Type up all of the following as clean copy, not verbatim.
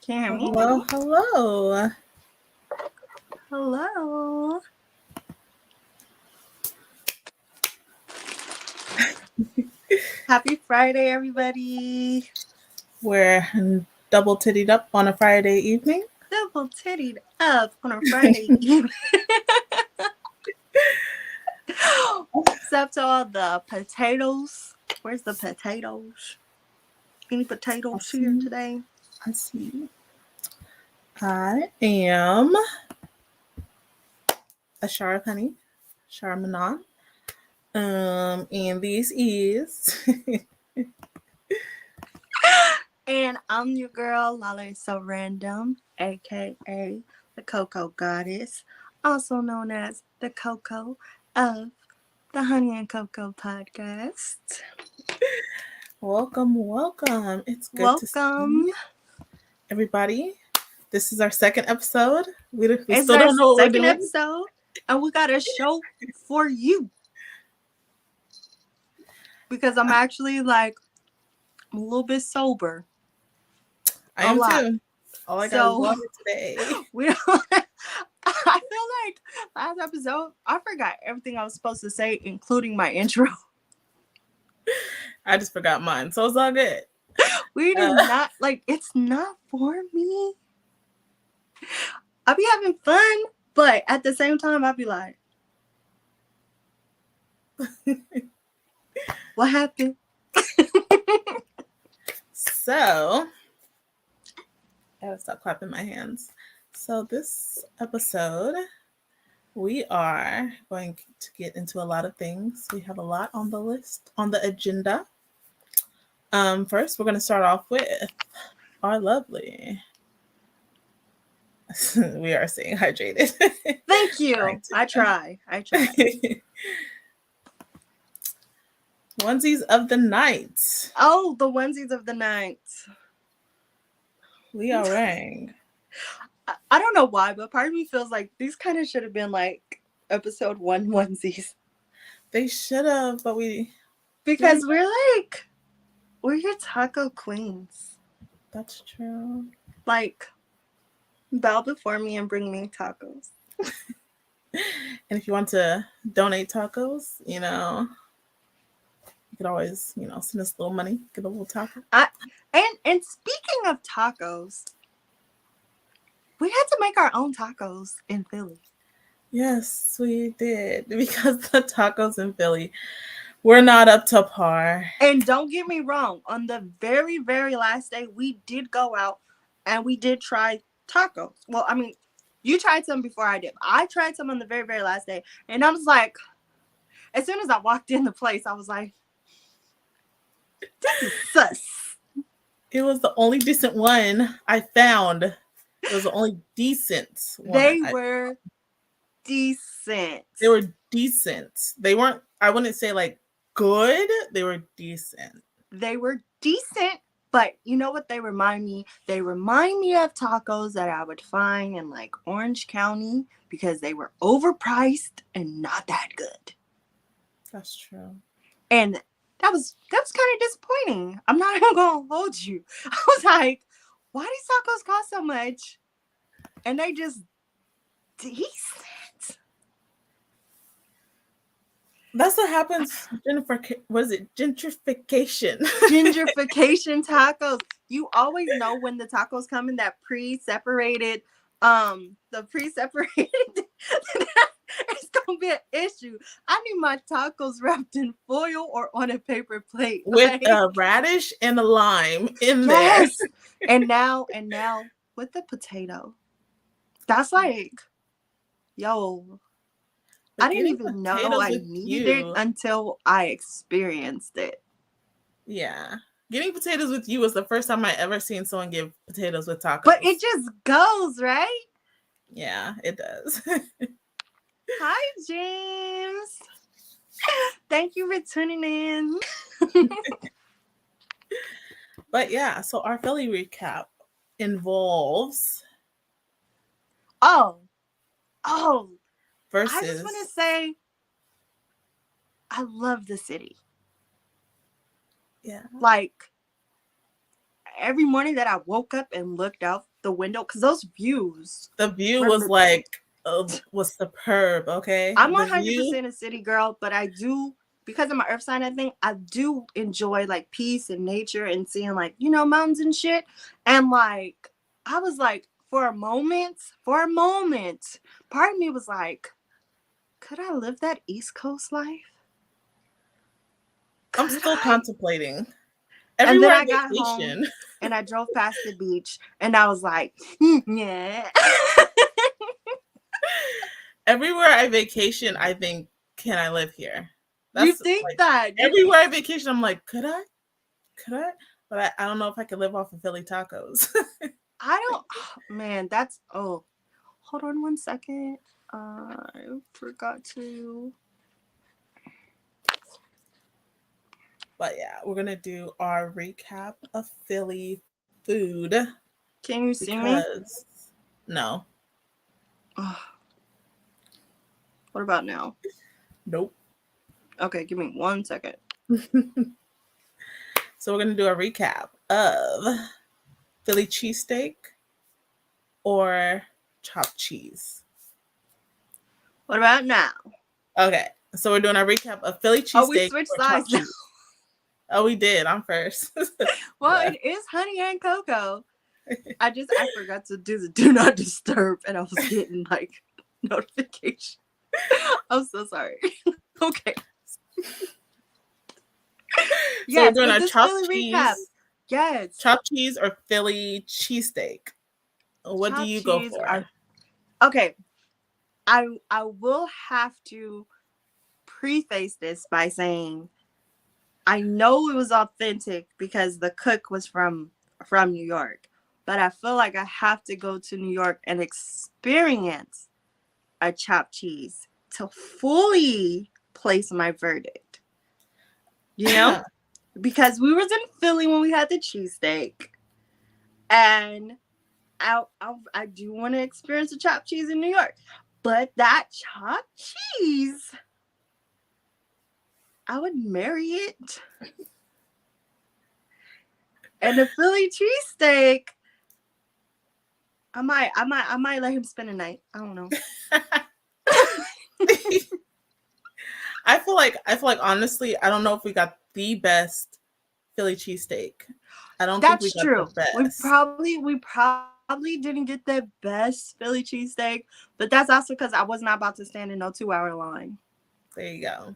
Can you hear me? Hello. Hello. Happy Friday, everybody. We're double tittied up on a Friday evening. Double tittied up on a Friday evening. What's up to all the potatoes? Where's the potatoes? Any potatoes here today? I see. I am a Shara Penny, Shara Manon. And this is And I'm your girl, Lala is So Random, aka the Cocoa Goddess, also known as the Coco of the Honey and Cocoa Podcast. welcome. It's good to Welcome. see everybody. This is our second episode. We It's still our don't know what we're second doing. episode, and we got a show for you. Because I'm actually a little bit sober. I am too. All I got is water today. We don't. I feel like last episode I forgot everything I was supposed to say, including my intro. I just forgot mine, so it's all good. We did not it's not for me. I be having fun, but at the same time I be like, what happened? So, I gotta stop clapping my hands. So, this episode, we are going to get into a lot of things. We have a lot on the list, on the agenda. First, we're going to start off with our lovely. We are staying hydrated. Thank you. I try. Onesies of the night. Oh, the onesies of the night. We are wearing. I don't know why, but part of me feels like these kind of should have been like episode 1 onesies. They should have, but because we're your taco queens. That's true. Like, bow before me and bring me tacos. And if you want to donate tacos, you could always, send us a little money, get a little taco. And speaking of tacos, we had to make our own tacos in Philly. Yes, we did, because the tacos in Philly were not up to par. And don't get me wrong, on the very, very last day, we did go out and we did try tacos. Well, I mean, you tried some before I did. I tried some on the very, very last day. And I was like, as soon as I walked in the place, I was like, this is sus. It was the only decent one I found. It was the only decent one. They were decent. They were decent. They weren't, I wouldn't say good. They were decent. They were decent, but you know what they remind me? They remind me of tacos that I would find in Orange County because they were overpriced and not that good. That's true. And that was kind of disappointing. I'm not even gonna hold you. I was like, why do these tacos cost so much? And they just decent. That's what happens. What is it? Gentrification. Gentrification tacos. You always know when the tacos come in that pre-separated. It's gonna be an issue. I need my tacos wrapped in foil or on a paper plate with a radish and a lime in there. and now with the potato. That's yo. But I didn't even know I needed it until I experienced it. Yeah. Getting potatoes with you was the first time I ever seen someone give potatoes with tacos. But it just goes, right? Yeah, it does. Hi, James. Thank you for tuning in. But yeah, so our Philly recap involves... Versus... I just want to say, I love the city. Yeah. Every morning that I woke up and looked out the window because those views The view was were. like was superb. Okay, I'm the view. 100% a city girl, but I do, because of my earth sign, I think I do enjoy like peace and nature and seeing like, mountains and shit. And like, I was like, for a moment, part of me was like, could I live that East Coast life? I'm Could still I? contemplating. And then Everywhere I I got home vacation, and I drove past the beach and I was like, yeah. everywhere I vacation, I think, can I live here? You That's think like that? everywhere I vacation, I'm like, could I? Could I? But I don't know if I could live off of Philly tacos. I don't, man, hold on one second. I forgot to. But yeah, we're gonna do our recap of Philly food Can you see me? because no, Ugh, what about now? nope. Okay, give me 1 second. So we're gonna do a recap of Philly cheesesteak or chopped cheese. What about now? Okay, so we're doing a recap of Philly Oh, we cheesesteak switched or sides chopped now. cheese. Oh, we did. I'm first. Well, it is honey and cocoa. I forgot to do the do not disturb, and I was getting like notification. I'm so sorry. Okay. So we're Yes, doing but a this chopped Philly recap. cheese, Yes. chopped cheese or Philly cheesesteak. What do Chopped you go cheese for? are okay. I will have to preface this by saying I know it was authentic because the cook was from New York, but I feel like I have to go to New York and experience a chopped cheese to fully place my verdict. You know, because we was in Philly when we had the cheesesteak, and I do want to experience a chopped cheese in New York, but that chopped cheese, I would marry it. And the Philly cheesesteak, I might let him spend a night. I don't know. I feel like honestly, I don't know if we got the best Philly cheesesteak. I don't think we That's got the true. We best. probably we probably didn't get the best Philly cheesesteak, but that's also because I was not about to stand in no 2 hour line. There you go.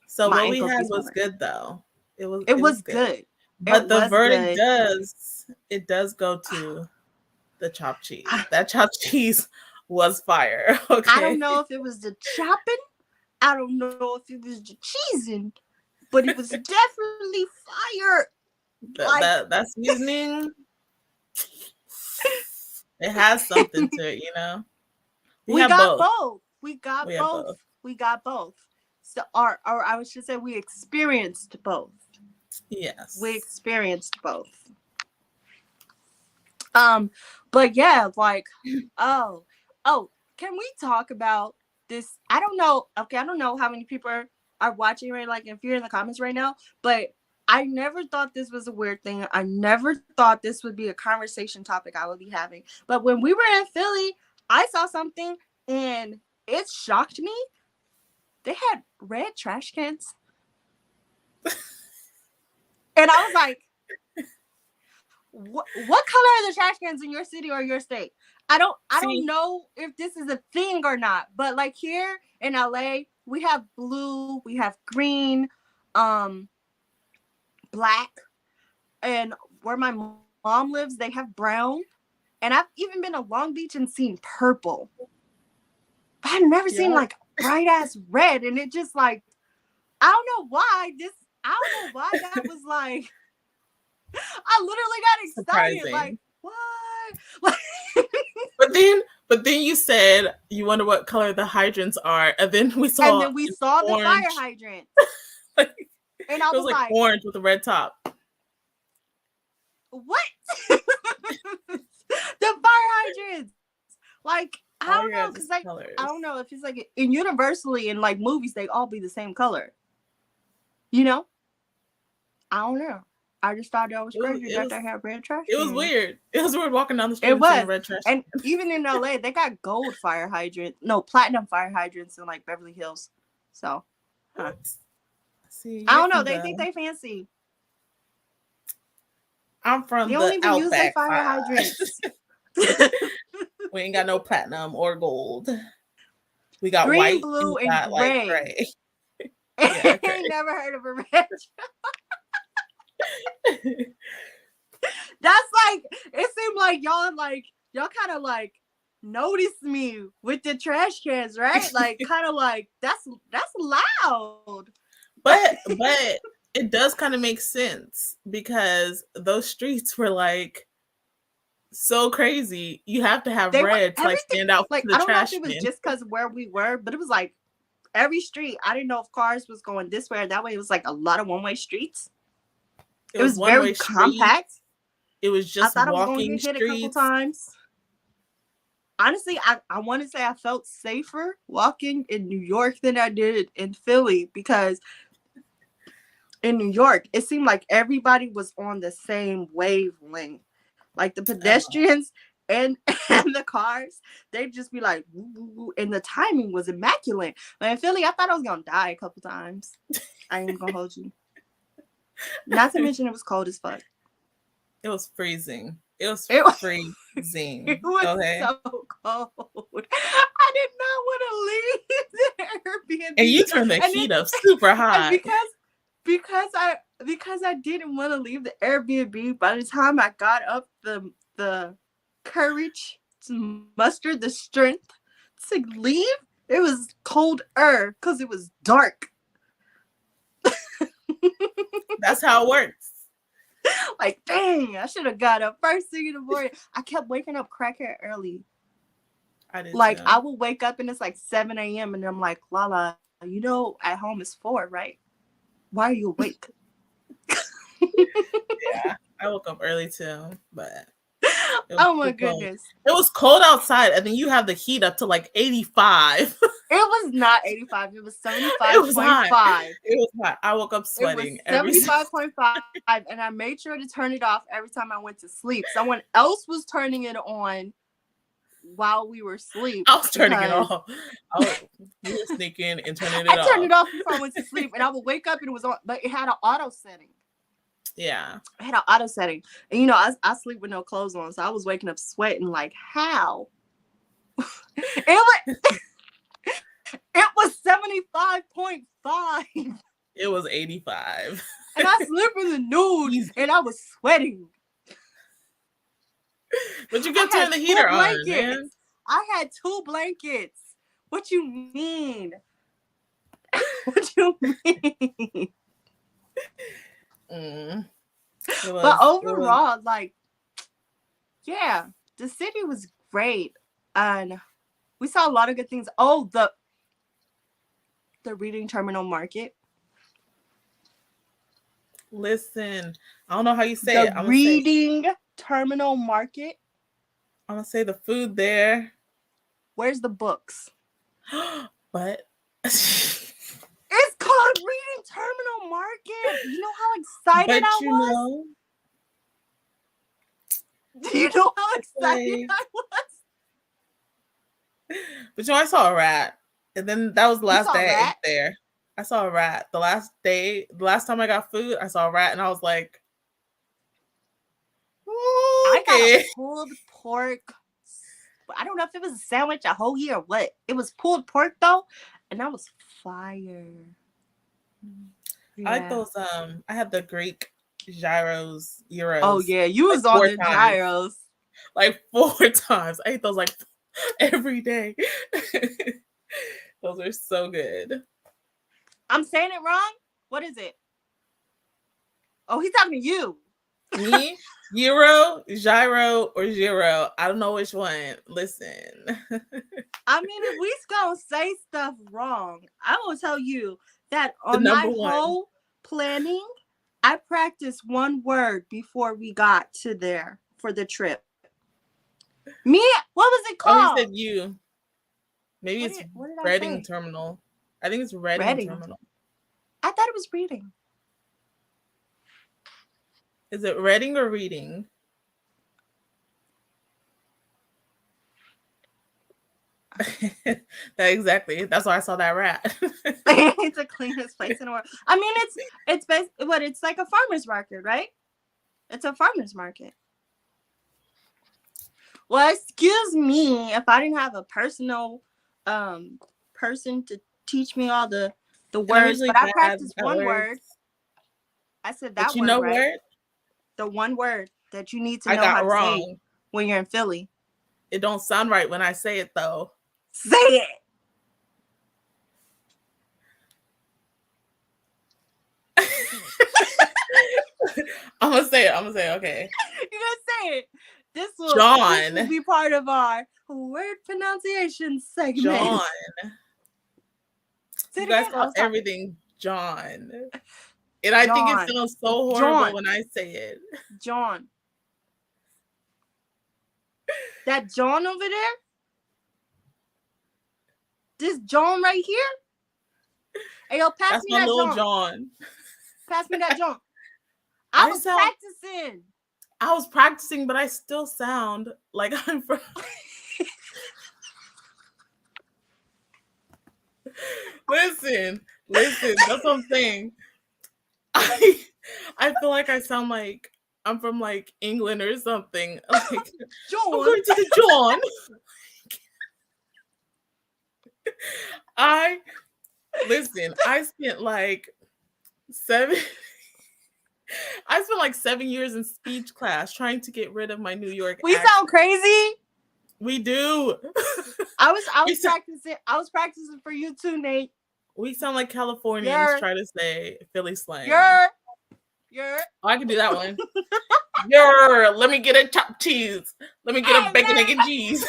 So My what we ankles had be was smelling. good though. It was It it was was good. good. It But the was verdict good. does go to the chopped cheese. That chopped cheese was fire. I don't Okay. know if it was the chopping. I don't know if it was the cheesing, but it was definitely fire. That Like, that that seasoning, it has something to it, you know. We we have got both. both. We got We have both. both. We got both. So, or I should say, we experienced both. We Yes. experienced both. Um, but yeah, like, oh, can we talk about this? I don't know. Okay, I don't know how many people are watching right. Like, if you're in the comments right now, but I never thought this was a weird thing. I never thought this would be a conversation topic I would be having. But when we were in Philly, I saw something and it shocked me. They had red trash cans, and I was like, what color are the trash cans in your city or your state? I don't See, know if this is a thing or not, but like here in LA, we have blue, we have green, um, black, and where my mom lives, they have brown. And I've even been to Long Beach and seen purple. But I've never seen yep. like bright ass red, and it just like I don't know why this. I don't know why that was like. I literally got excited. Like Surprising. what? Like, But then you said you wonder what color the hydrants are, and then we and saw then we an saw the fire orange. hydrant, Like, and I it was was like like, orange with a red top. "What? The fire hydrants? Like, I All don't you know, guys cause is like I colors. don't know if it's like in universally in like movies they all be the same color. You know? I don't know. I just thought that was It was crazy it that was they had red trash it was cans. weird. It was weird walking down the street It and seeing a was. red trash And can. even in LA, they got gold fire hydrants. No, platinum fire hydrants in like Beverly Hills. So, huh. What? See, I you're don't know. from They think the they fancy. I'm They from don't the even use their Outback fire side. hydrants. We ain't got no platinum or gold. We got Green, white and blue, we and got like gray. gray. Yeah, I gray. ain't never heard of a red. That's like, it seemed like y'all kind of like noticed me with the trash cans, right? Like kind of like that's loud. But it does kind of make sense because those streets were like so crazy. You have to have They were red to like everything. stand out Like to I the don't know if trash it was bin. just because where we were, but it was like every street. I didn't know if cars was going this way or that way. It was like a lot of one-way streets. It It was was one very way street. compact. It was I just thought I was gonna walking get hit a couple streets. times. Honestly, I want to say I felt safer walking in New York than I did in Philly because in New York, it seemed like everybody was on the same wavelength. Like the pedestrians and and the cars, they'd just be like, woo, woo, woo, and the timing was immaculate. But in Philly, I thought I was gonna die a couple times. I ain't gonna hold you. Not to mention it was cold as fuck. It was freezing. It was It was, it freezing. was Okay. so cold. I did not want to leave the And you Airbnb. turned the And then heat up super and high. because I didn't want to leave the Airbnb, by the time I got up the courage to muster the strength to leave, it was colder because it was dark. That's how it works. Like, dang, I should have got up first thing in the morning. I kept waking up crackhead early. I did Like, too. I will wake up and it's like 7 a.m. and I'm like, Lala, you know, at home is 4, right? Why are you awake? Yeah, I woke up early too, but it was Oh my too cold. goodness. It was cold outside, and then you have the heat up to like 85. It was not 85. It was It was hot. 75.5. It was hot. I woke up It was sweating every 75.5. And I made sure to turn it off every time I went to sleep. Someone else was turning it on while we were asleep. I was turning it off. You were sneaking and turning it off. I turned it off before I went to sleep. And I would wake up and it was on, but it had an auto setting. Yeah. It had an auto setting. And you know, I sleep with no clothes on. So I was waking up sweating like, how? It was 75.5. It was 85. And I slept in the nude and I was sweating. But you could turn the heater on, man. I had 2 blankets. What you mean? What you mean? But overall, like, yeah, the city was great. And we saw a lot of good things. Oh, the Reading Terminal Market. Listen, I don't know how you say it. The Reading Terminal Market. I'm gonna say the food there. Where's the books? But it's called Reading Terminal Market. You know how excited I was? Do you know how excited I was? But you know, I saw a rat. And then that was the last day I ate there. I saw a rat. The last time I got food, I saw a rat and I was like, I got a pulled pork. I don't know if it was a sandwich, a hoagie, or what. It was pulled pork though, and that was fire. Yeah. I like those. I had the Greek gyros. Oh yeah, you was on the gyros like 4 times. I ate those like every day. Those are so good. I'm saying it wrong. What is it? Oh, he's talking to you. Me? Euro, gyro, or zero. I don't know which one. Listen. I mean, if we gonna say stuff wrong, I will tell you that on my whole planning, I practiced one word before we got to there for the trip. Me? What was it called? Oh, he said you. Maybe it's Reading Terminal. I think it's Reading Terminal. I thought it was Reading. Is it reading or reading? That exactly. That's why I saw that rat. It's the cleanest place in the world. I mean, it's what it's like a farmer's market, right? It's a farmer's market. Well, excuse me if I didn't have a personal person to teach me all the And I'm words, usually but I bad practiced at one word. words. I said But that you word know right. what? The one word that you need to I know how got to say wrong. when you're in Philly. It don't sound right when I say it though. Say it. I'm gonna say it. I'm gonna say it. Okay. You gotta say it. This will John. be part of our word pronunciation segment. John. Say You it guys again. I call was talking. everything John. And I think it John. sounds so horrible John. when I say it. John. That John over there? This John right here? Hey, yo, pass That's me my that little John. John. Pass me that John. I I was sound practicing. I was practicing, but I still sound like I'm from listen, that's what I'm saying. I I feel like I sound like I'm from like England or something. Like I'm John. going to the John. I listen, seven I spent like 7 years in speech class trying to get rid of my New York We accent. sound crazy. We do. I was we, sound, practicing. I was practicing for you too, Nate. we sound like Californians You're try to say Philly slang. you're Oh, I can do that one. Yer, let me get a chopped cheese. Let me get a Hey bacon, egg, and man. cheese.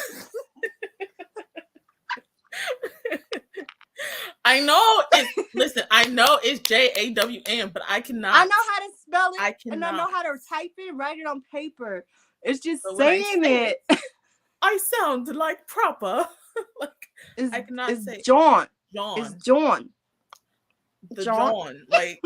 I know listen, I know it's JAWN, but I cannot. I know how to spell it I and I know cannot. how to type it, write it on paper. It's just But when I saying say it. it, I sound like proper. Like Is I cannot is say John. It's John. John. The John. John. Like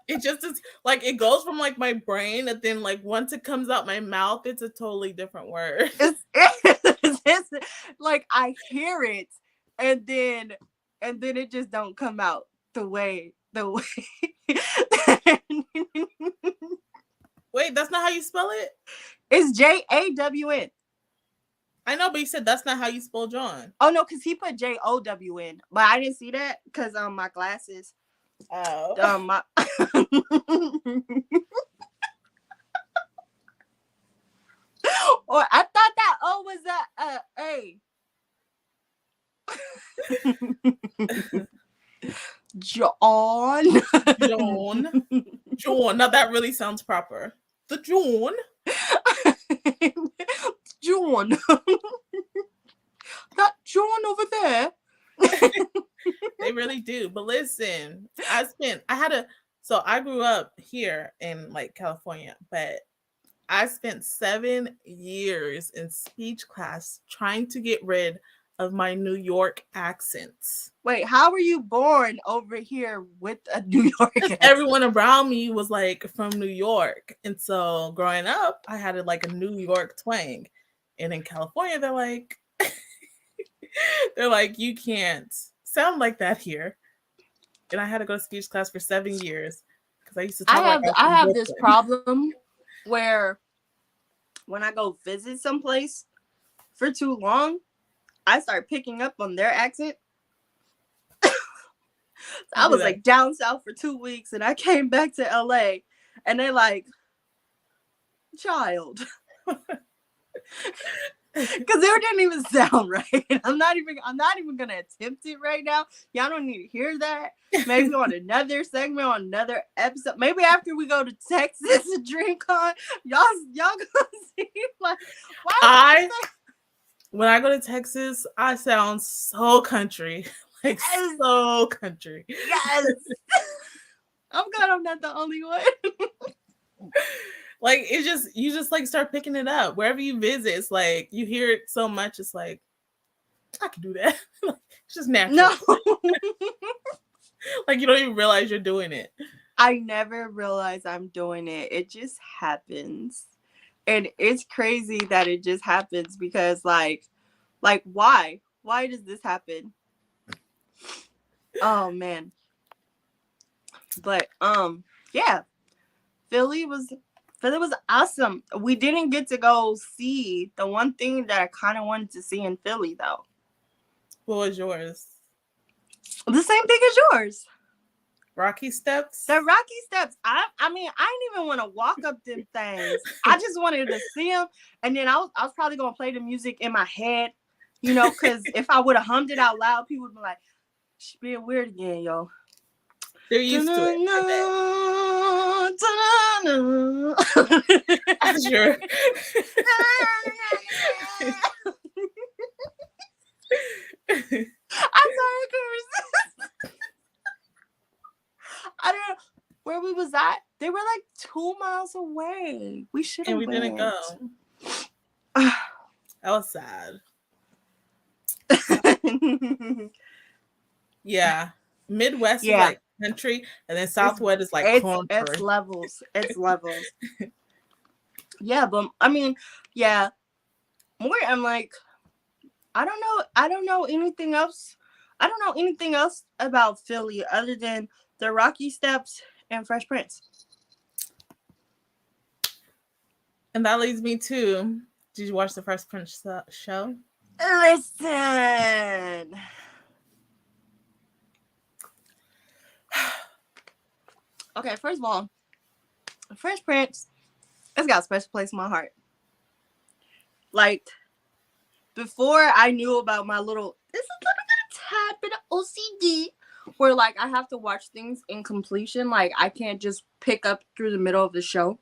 it just is like it goes from like my brain and then like once it comes out my mouth, it's a totally different word. It's like I hear it and then it just don't come out the way Wait, that's not how you spell it? it's JAWN. I know, but you said that's not how you spell John. Oh no, because he put JOWN, but I didn't see that because my glasses. Oh. My or I thought that O was a John. John. John. Now that really sounds proper. The John. John. That John over there. They really do. But listen, so I grew up here in like California, but I spent 7 years in speech class trying to get rid of my New York accents. Wait, how were you born over here with a New York accent? Everyone around me was like from New York. And so growing up, I had like a New York twang. And in California, they're like, you can't sound like that here. And I had to go to speech class for 7 years because I used to talk like I was I from have this Brooklyn. problem where when I go visit someplace for too long, I start picking up on their accent. I was like down south for 2 weeks and I came back to LA and they like, child. Because it didn't even sound right. I'm not even gonna attempt it right now. Y'all don't need to hear that. Maybe on another segment, on another episode. Maybe after we go to Texas and DreamCon, y'all gonna see like why when I go to Texas, I sound so country. Like yes, so country. yes. I'm glad I'm not the only one. Like you just like start picking it up wherever you visit. It's like you hear it so much. It's like I can do that. It's just natural. No. Like you don't even realize you're doing it. I never realize I'm doing it. It just happens. And it's crazy that it just happens because why? Why does this happen? Oh man. But yeah, Philly was Philly was awesome. We didn't get to go see the one thing that I kind of wanted to see in Philly though. What was yours? The same thing as yours. Rocky Steps? The Rocky Steps. I mean, I didn't even want to walk up them things. I just wanted to see them, and then I was probably gonna play the music in my head, because if I would have hummed it out loud, people would be like, "She's being weird again, yo." They're used to it, I'm sure. I'm sorry, I couldn't resist. I don't know where we was at. They were like 2 miles away. We should have And we didn't go. That was sad. Yeah. Midwest is like country, and then Southwest is like corn. It's levels. It's levels. Yeah, but I mean, yeah. More, I'm like, I don't know. I don't know anything else. I don't know anything else about Philly other than the Rocky Steps and Fresh Prince. And that leads me to, did you watch the Fresh Prince show? Listen. Okay, first of all, Fresh Prince, it's got a special place in my heart. Like, before I knew about my little, it's a little bit of tad bit of OCD, where like I have to watch things in completion. Like I can't just pick up through the middle of the show.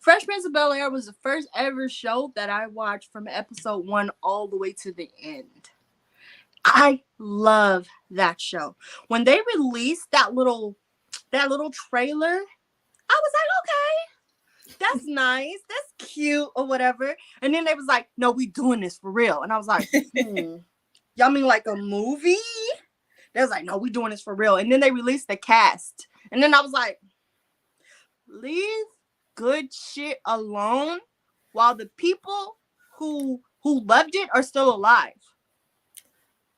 Fresh Prince of Bel-Air was the first ever show that I watched from episode 1 all the way to the end. I love that show. When they released that little trailer, I was like, okay, that's nice, that's cute or whatever. And then they was like, no, we doing this for real. And I was like, y'all mean like a movie? They was like, no, we doing this for real. And then they released the cast. And then I was like, leave good shit alone while the people who loved it are still alive.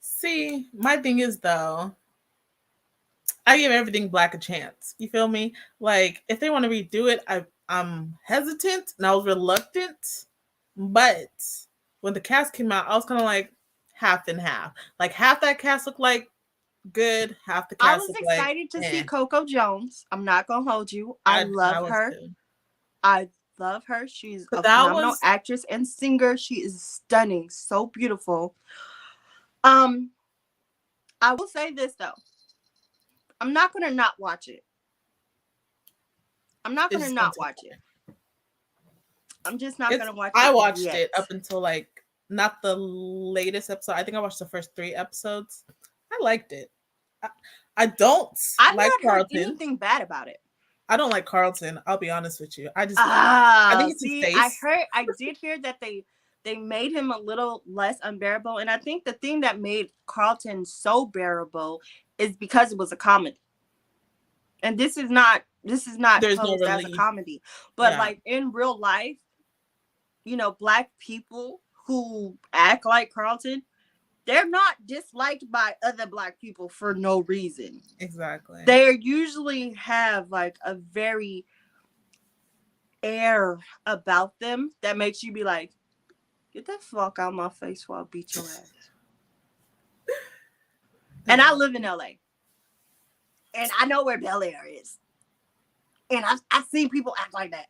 See, my thing is though, I give everything Black a chance. You feel me? Like if they want to redo it, I'm hesitant and I was reluctant. But when the cast came out, I was kind of like half and half. Like half that cast looked like good, half the cast. I was excited to see Coco Jones. I'm not gonna hold you. I love her. Too. I love her. She's a phenomenal actress and singer. She is stunning, so beautiful. I will say this though. I'm not gonna not watch it. I'm not gonna not watch it. I'm just not gonna watch it. I watched it up until like not the latest episode. I think I watched the first 3 episodes. I liked it. I've not heard anything bad about it. I don't like Carlton. I'll be honest with you. I think it's his face. I did hear that they made him a little less unbearable, and I think the thing that made Carlton so bearable is because it was a comedy. And this is not posed as a comedy, but like in real life, Black people who act like Carlton, they're not disliked by other Black people for no reason. Exactly. They usually have like a very air about them that makes you be like, get the fuck out of my face while I beat your ass. And I live in LA. And I know where Bel-Air is. And I've seen people act like that.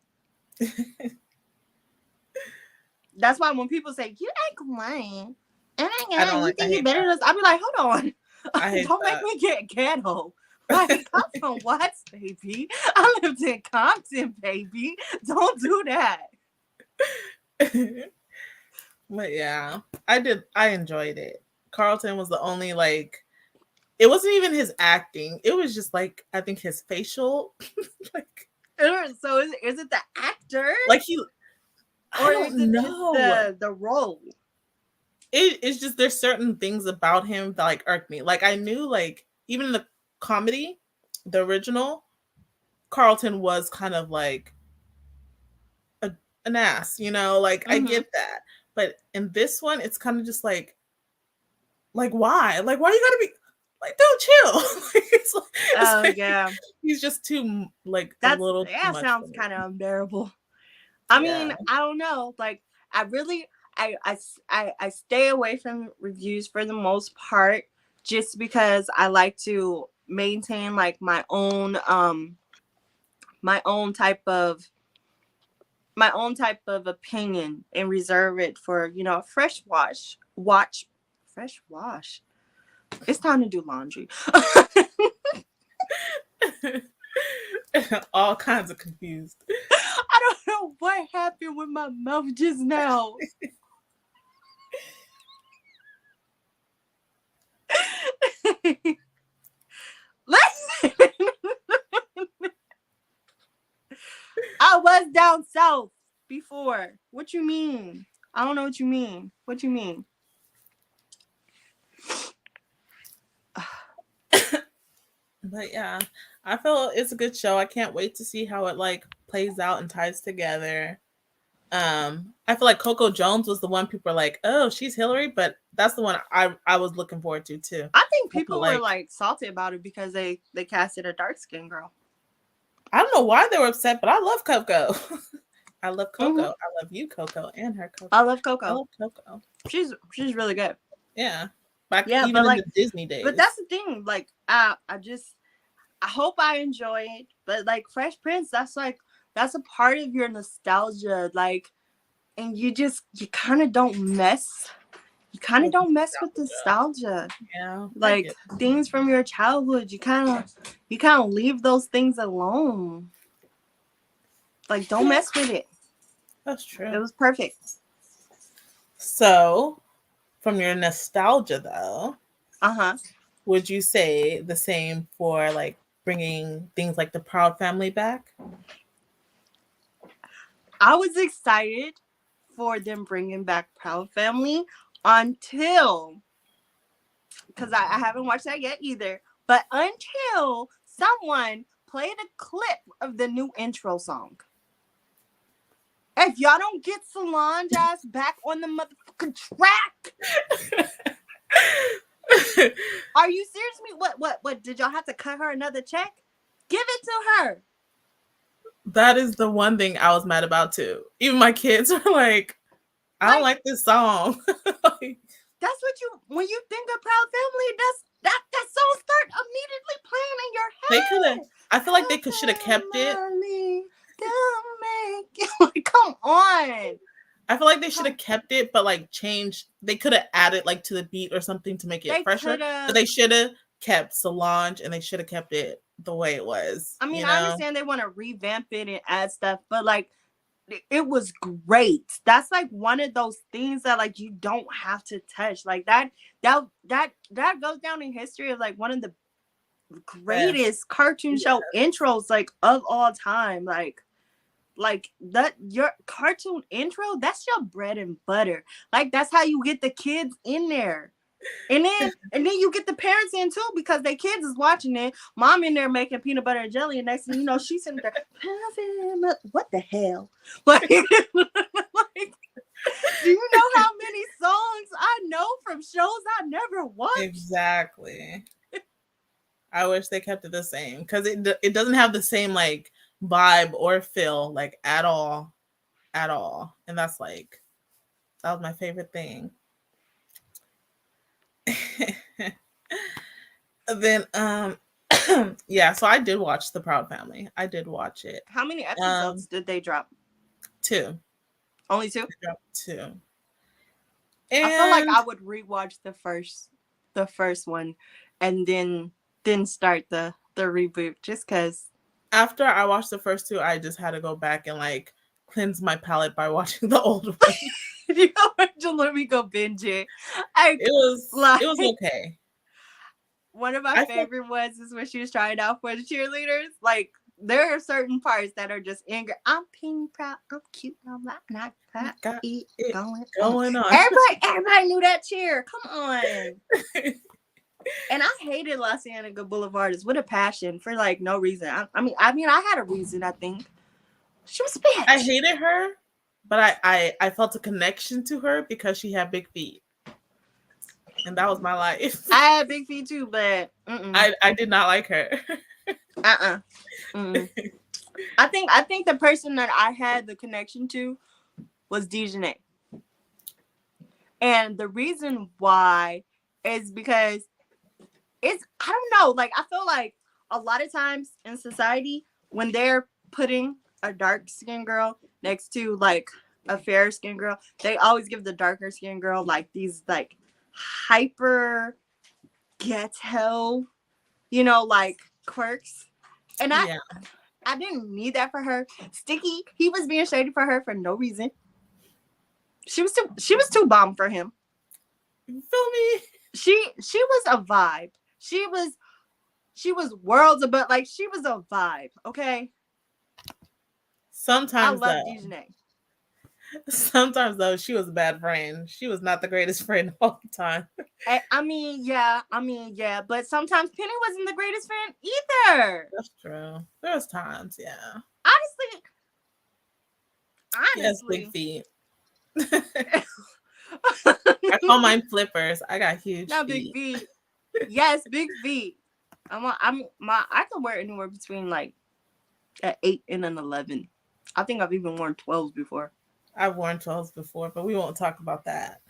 That's why when people say, you ain't lying. I don't like, you think you better than us. I'll be like, hold on. Don't make me get ghetto. Like, I'm from Watts, baby. I lived in Compton, baby. Don't do that. But yeah, I enjoyed it. Carlton was the only like, it wasn't even his acting. It was just like, I think his facial. Like, so is it the actor? Like or is it just the role? It's just there's certain things about him that like irk me. Like I knew like even in the comedy, the original, Carlton was kind of like a, an ass, you know, like I Mm-hmm. get that. But in this one, it's kind of just like why? Like why you gotta be like don't chill? Like, it's Oh like yeah, he's just too like a little too that much for sounds me. kind of unbearable. I Yeah. mean, I don't know. Like, I really, I stay away from reviews for the most part, just because I like to maintain like my own type of opinion and reserve it for a fresh fresh wash. It's time to do laundry. All kinds of confused. I don't know what happened with my mouth just now. Listen, I was down south before. What you mean? I don't know what you mean. What you mean? But yeah, I feel it's a good show. I can't wait to see how it like plays out and ties together. I feel like Coco Jones was the one people are like, oh, she's Hillary, but that's the one I was looking forward to too. I think I feel people were like like salty about it because they casted a dark skinned girl. I don't know why they were upset, but I love Coco. I love Coco. Mm-hmm. I love you, Coco, and her Coco. I love I Coco. love Coco. She's really good. Yeah, back Yeah, even but in the like, Disney but days. that's the thing. Like, I hope I enjoy it. But like Fresh Prince, that's a part of your nostalgia. Like, and you kind of don't mess. You kind of With don't mess with nostalgia. nostalgia. Yeah, I Like get it. things from your childhood, you kind of leave those things alone. Like, don't Yeah, mess with it. that's It true. was perfect. So, from your nostalgia though, Uh-huh. would you say the same for like bringing things like the Proud Family back? I was excited for them bringing back Proud Family until, because I haven't watched that yet either, but until someone played a clip of the new intro song. If y'all don't get Solange ass back on the motherfucking track, are you serious with me? What? Did y'all have to cut her another check? Give it to her. That is the one thing I was mad about too. Even my kids are like, I don't Like, like this song. Like, that's what when you think of Proud Family, that song start immediately playing in your they could have. head. I feel like they Proud could should have kept it. Family, don't make it. Like, come on. I feel like they should have kept it, but like changed. They could have added like to the beat or something to make it They fresher. could But have. they should have kept Solange, and they should have kept it the way it was. I mean, You I know, understand they want to revamp it and add stuff, but like, it was great. That's like one of those things that like you don't have to touch. Like that goes down in history of like one of the best. greatest cartoon Yeah. show intros like of all time. Like that your cartoon intro, that's your bread and butter. Like that's how you get the kids in there. And then you get the parents in too because their kids is watching it. Mom in there making peanut butter and jelly, and next thing you know, she's sitting there. What the hell? Like, like, do you know how many songs I know from shows I never watched? Exactly. I wish they kept it the same because it doesn't have the same like vibe or feel like at all, and that's like that was my favorite thing. Then yeah, so I did watch The Proud Family. I did watch it. How many Um episodes did they drop? two. Only two. They dropped two. I feel like And I would rewatch the first one, and then start the reboot just because. after I watched the first two, I just had to go back and like cleanse my palate by watching the old one. You know what? Just let me go binge it. I It like was okay. one of my I felt favorite ones is when she was trying out for the cheerleaders. Like there are certain parts that are just anger. I'm pink, proud, I'm cute, I'm not proud. got Eat it going on. going on. Everybody knew that cheer. Come on. And I hated La Cienega Boulevard with a passion for like no reason. I mean, I had a reason. I think she was a I bitch. hated her, but I felt a connection to her because she had big feet, and that was my life. I had big feet too, but I did not like her. uh uh I think the person that I had the connection to was Dejanay, and the reason why is because I don't know, like I feel like a lot of times in society when they're putting a dark skinned girl next to like a fair skinned girl, they always give the darker skinned girl like these like hyper ghetto, like quirks. And I Yeah. I didn't need that for her. Sticky, he was being shady for her for no reason. She was too bomb for him. You feel me? She was a vibe. She was worlds above, like she was a vibe, okay? I Sometimes love though, Dejanay. she was a bad friend. She was not the greatest friend all the time. I mean, yeah, but sometimes Penny wasn't the greatest fan either. That's true. There was times, yeah. Honestly, Yes, big honestly. feet. I call mine flippers. I got huge Not big feet. feet. Yes, big feet. I can wear anywhere between like an 8 and an 11. I think I've even worn 12s before. I've worn 12s before, but we won't talk about that.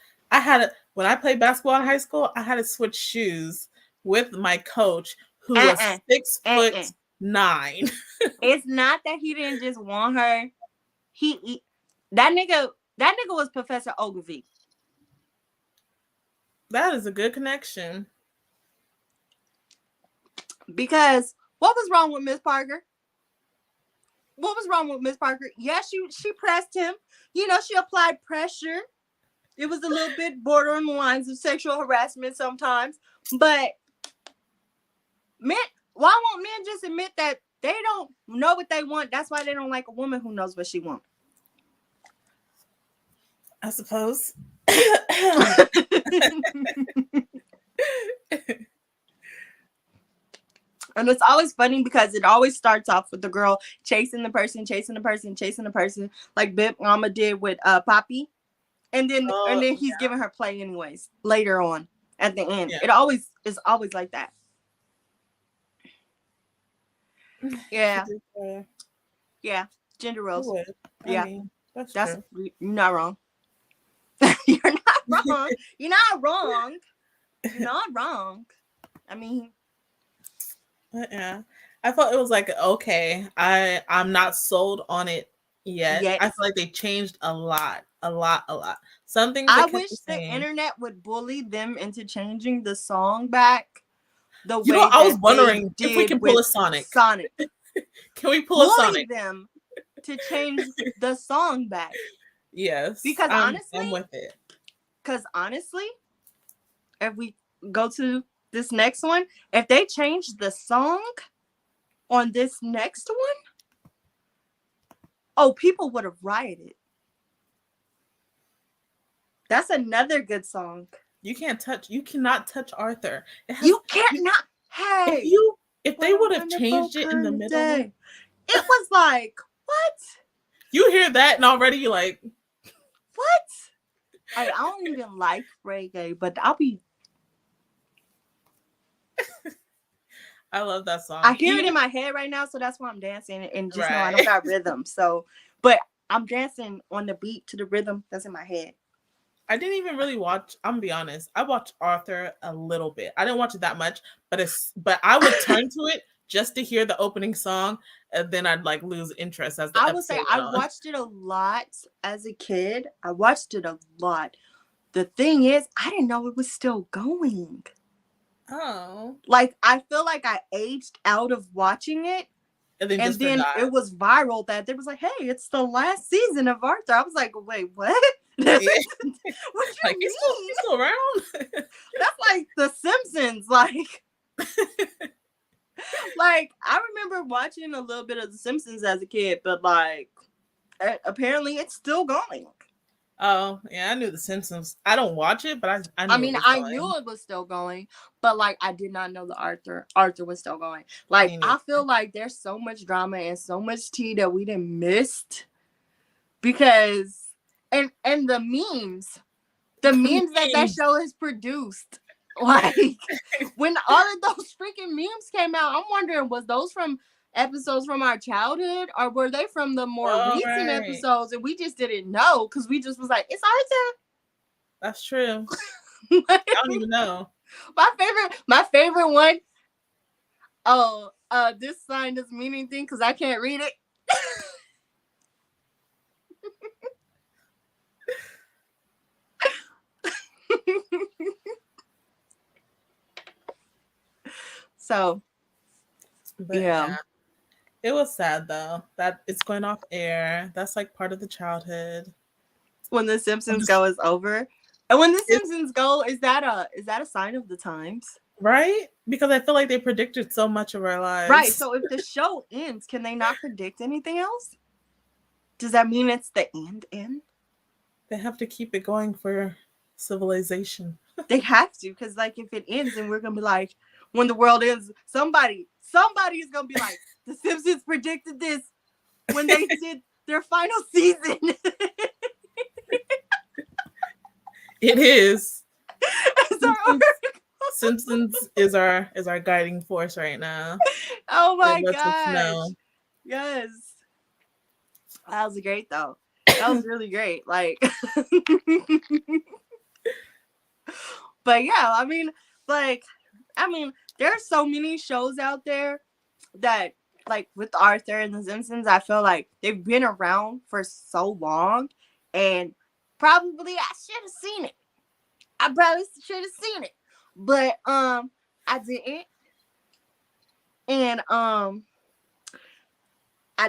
When I played basketball in high school, I had to switch shoes with my coach who was Uh-uh. 6'9". Uh-uh. It's not that he didn't just want her. He that nigga was Professor Ogilvy. That is a good connection. Because what was wrong with Miss Parker? What was wrong with Miss Parker? Yeah, she pressed him. She applied pressure. It was a little bit border on the lines of sexual harassment sometimes. But men, why won't men just admit that they don't know what they want? That's why they don't like a woman who knows what she wants. I suppose. And it's always funny because it always starts off with the girl chasing the person, chasing the person, chasing the person, like Big Mama did with Poppy, and then Oh, and then he's giving her play anyways later on at the end. yeah. It always is always like that. Yeah, yeah, gender You roles. would. I Yeah, mean, that's that's true. you're not wrong. You're not wrong. You're not wrong. You're not wrong. I mean, But yeah. I thought it was like okay. I'm not sold on it yet. I yet feel like they changed a lot. A lot, a lot. Some things they I kept the wish the same. internet would bully them into changing the song back the You know, way I was that they wondering if we did can pull with a Sonic. Sonic. Can we pull a Bully Sonic? them to change the song back. Yes. Because I'm with it. honestly, if we go to this next one, if they change the song on this next one, oh, people would have rioted. That's another good song. You cannot touch Arthur. It has You can't you, not. if Hey, you if what they a would have wonderful changed it in the kind of middle, day. It was like, what? you hear that and already you're like, What? I don't even like reggae, but I'll be. I love that I song. hear it Even in my head right now, so that's why I'm dancing. And just know I don't right. got rhythm. So, but I'm dancing on the beat to the rhythm that's in my head. I didn't even really watch. I'm gonna be honest. I watched Arthur a little bit. I didn't watch it that much, but I would turn to it just to hear the opening song, and then I'd like lose interest as the I would say episode I went on. watched it a lot as a kid. I watched it a lot. The thing is, I didn't know it was still going. Oh, Like, I feel like I aged out of watching it. and then And just then forgot. it was viral that they was like, hey, it's the last season of Arthur. I was like, wait, what? Yeah. What you Like mean? he's still around. That's like The Simpsons. Like I remember watching a little bit of The Simpsons as a kid, but like apparently it's still going. Oh, yeah, I knew The Simpsons. I don't watch it, but I I knew it mean, was I knew going. it was still going, but like I did not know the Arthur was still going. Like Me neither. I feel like there's so much drama and so much tea that we didn't missed because and the memes that that Memes. show has produced. Like when all of those freaking memes came out, I'm wondering was those from episodes from our childhood or were they from the more All recent right. episodes and we just didn't know because we just was like it's That's true. our I don't turn. even know. My favorite one. Oh, this sign doesn't mean anything because I can't read it. So But yeah, yeah, it was sad though that it's going off air. That's like part of the childhood. when the I'm Simpsons just go is over, and when the it, Simpsons go, is that a sign of the times? right because I feel like they predicted so much of our Right. lives. So if the show ends, can they not predict anything else? Does that mean it's the end? They have to keep it going for civilization. They have to, because like if it ends, and we're gonna be like, when the world ends, somebody is gonna be like, the Simpsons predicted this when they did their final season. It is. So, Simpsons. Simpsons is our guiding force right now. oh It my lets us gosh. know. Yes. That was great though. That was really great. Like but yeah, like I mean, there's so many shows out there that like with Arthur and the Simpsons, I feel like they've been around for so long and probably I should have seen it. I probably should have seen it. But I didn't. And I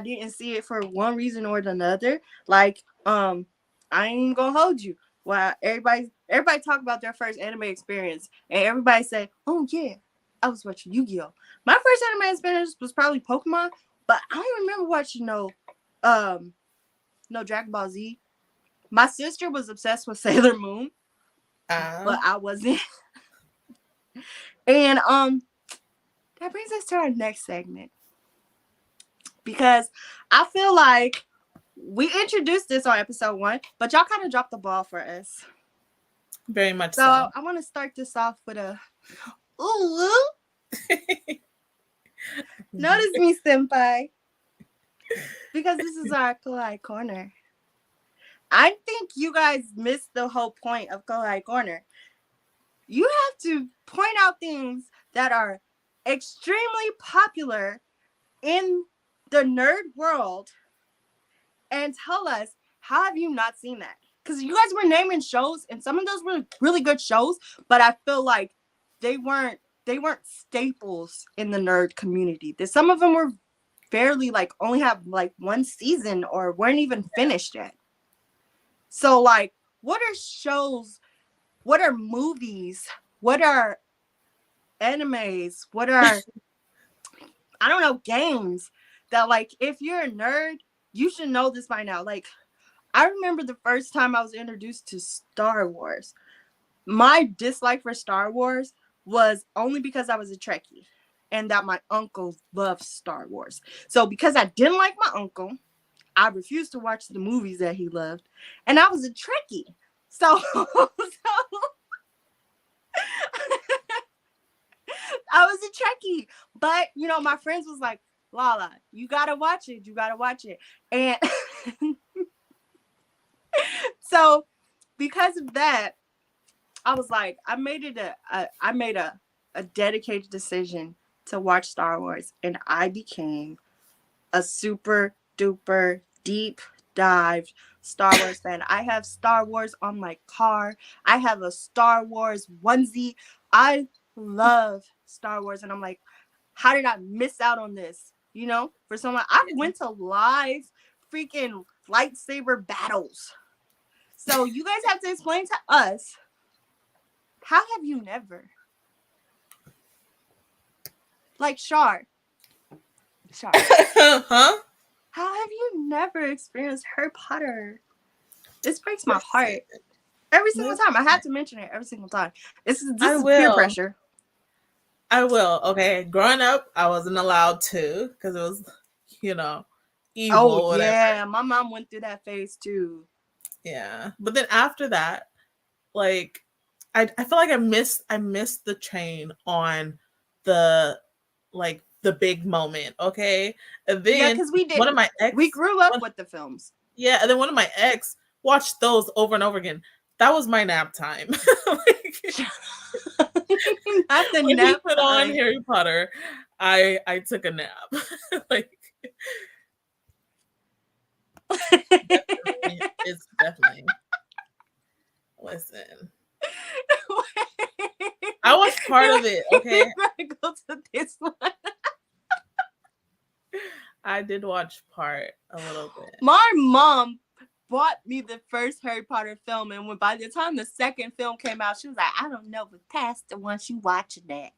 didn't see it for one reason or another. Like, I ain't even gonna hold you. Well, everybody talk about their first anime experience, and everybody say, "Oh yeah, I was watching Yu-Gi-Oh." My first anime experience was probably Pokemon, but I don't remember watching um, no Dragon Ball Z. My sister was obsessed with Sailor Moon, Uh, but I wasn't. And that brings us to our next segment because I feel like we introduced this on episode 1, but y'all kind of dropped the ball for us. very much So so. I want to start this off with a ooh, notice me, senpai, because this is our Kawaii Corner. I think you guys missed the whole point of Kawaii Corner. You have to point out things that are extremely popular in the nerd world and tell us how have you not seen that? Because you guys were naming shows, and some of those were really good shows, but I feel like they weren't staples in the nerd community. That some of them were fairly like only have like one season or weren't even finished yet. So like, what are shows? What are movies? What are animes? What are I don't know games that like if you're a nerd, you should know this by now. Like I remember the first time I was introduced to Star Wars. My dislike for Star Wars was only because I was a Trekkie and that my uncle loved Star Wars. So because I didn't like my uncle, I refused to watch the movies that he loved, and I was a Trekkie. So, I was a Trekkie. But my friends was like, Lala, you gotta watch it. You gotta watch it. And so because of that, I was like, I made a dedicated decision to watch Star Wars, and I became a super duper deep dive Star Wars fan. I have Star Wars on my car. I have a Star Wars onesie. I love Star Wars, and I'm like, how did I miss out on this? For someone, I went to live freaking lightsaber battles. So you guys have to explain to us, how have you never? Like Shar, Huh? how have you never experienced Harry Potter? This breaks my heart every single time. I Listen. have to mention it every single time. This I is peer will. pressure. I will. Okay. Growing up, I wasn't allowed to because it was, you know, Oh evil, whatever. yeah, my mom went through that phase too. Yeah. But then after that, like I feel like I missed the train on the the big moment, okay? And Yeah, then because we one of didn't. my We ex grew up one, with the films. yeah, and then one of my ex watched those over and over again. That was my nap time. Like Not the when he nap put on time. Harry Potter, I took a nap. Like definitely, it's definitely listen. I watched part of it, okay? We're gonna go to this one. I did watch part a little bit. My mom bought me the first Harry Potter film, and when by the time the second film came out, she was like, "I don't know, but past the one she watching that."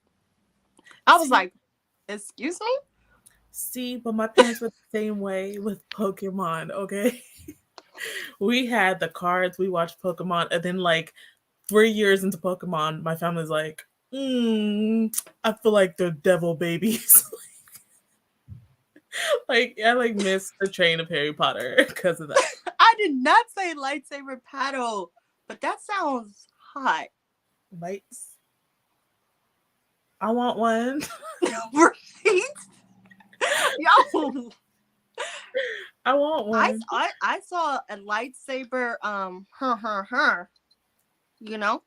I was See, like, "Excuse me." see, but my parents were the same way with Pokemon, okay? We had the cards, we watched Pokemon, and then like 3 years into Pokemon, my family's like, I feel like they're devil babies. Like I like missed the train of Harry Potter because of that. I did not say lightsaber paddle, but that sounds hot. Lights. I want one. Right? Yo, I want one. I saw a lightsaber you know,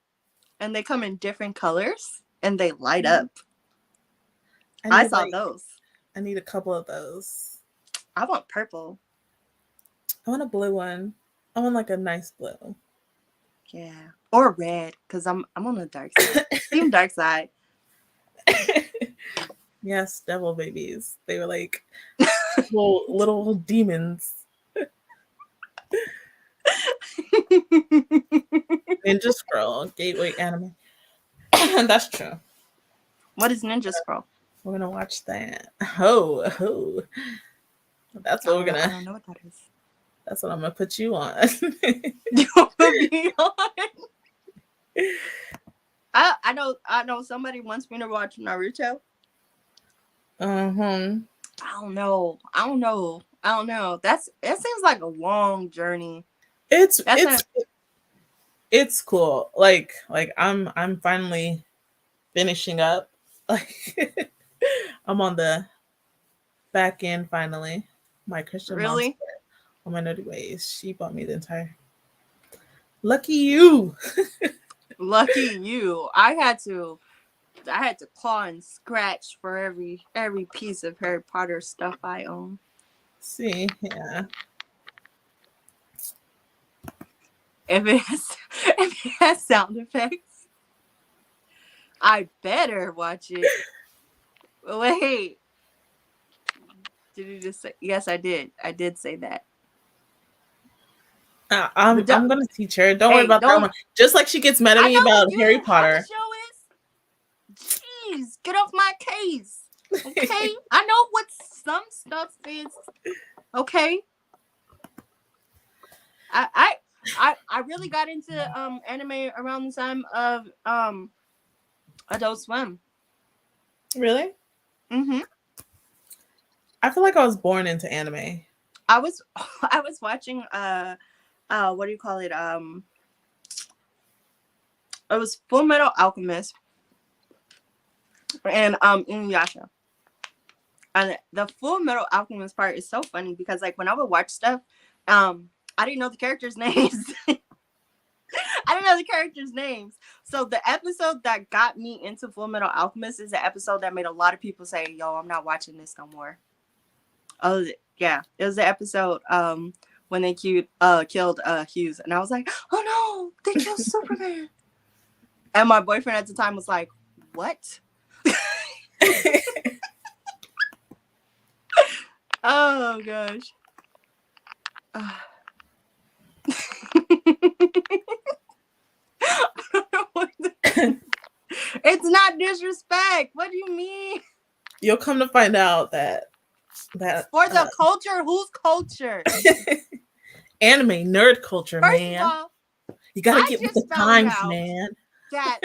and they come in different colors and they light up. I I need saw like those. I need a couple of those. I want purple. I want a blue one. I want like a nice blue. Yeah. Or red, because I'm on the dark side. Team dark side. Yes, devil babies. They were like little demons. Ninja Scroll Gateway Anime. That's true. What is Ninja Scroll? We're gonna watch that. Oh. That's what we're I gonna. don't know what that is. That's what I'm gonna put you on. You put me on. I know somebody wants me to watch Naruto. Uh-huh. I don't know. That seems like a long journey. It's That's it's not it's cool. Like I'm finally finishing up. Like I'm on the back end finally. My Christian mom's really on my nerdy ways. She bought me the entire. Lucky you. lucky you. I had to claw and scratch for every piece of Harry Potter stuff I own. See, yeah. If it has sound effects, I better watch it. Wait, did you just say? Yes, I did. I did say that. I'm But I'm gonna teach her. Don't worry hey, about that don't. one. Just like she gets mad at I me know about what you Harry know how the Potter. show is. Jeez, get off my case. Okay, I know what some stuff is. Okay, I I really got into anime around the time of Adult Swim. Really? Mm-hmm. I feel like I was born into anime. I was I was watching what do you call it? It was Full Metal Alchemist and Inuyasha. And the Full Metal Alchemist part is so funny because like when I would watch stuff, I didn't know the characters' names. I didn't know the characters' names. So the episode that got me into Full Metal Alchemist is the episode that made a lot of people say, "Yo, I'm not watching this no more." Oh yeah, it was the episode when they killed Hughes, and I was like, "Oh no, they killed Superman!" And my boyfriend at the time was like, "What?" Oh gosh. It's not disrespect. What do you mean? You'll come to find out that For the culture, whose culture? Anime nerd culture, First of man. all, You gotta I get with the just found times, out man. that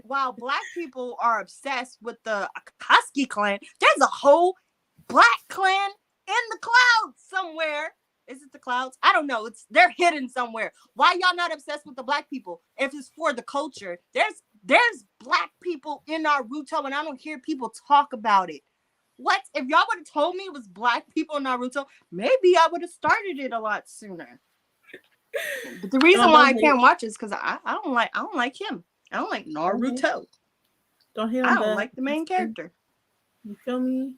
while black people are obsessed with the Akatsuki clan, there's a whole black clan in the clouds somewhere. Is it the clouds? I don't know. They're hidden somewhere. Why y'all not obsessed with the black people? If it's for the culture, there's black people in Naruto, and I don't hear people talk about it. What if y'all would have told me it was black people in Naruto? Maybe I would have started it a lot sooner. But the reason why Don't I hate. can't watch is because I don't like him. I don't like Naruto. Don't hate I on don't the. like the main character. You feel me?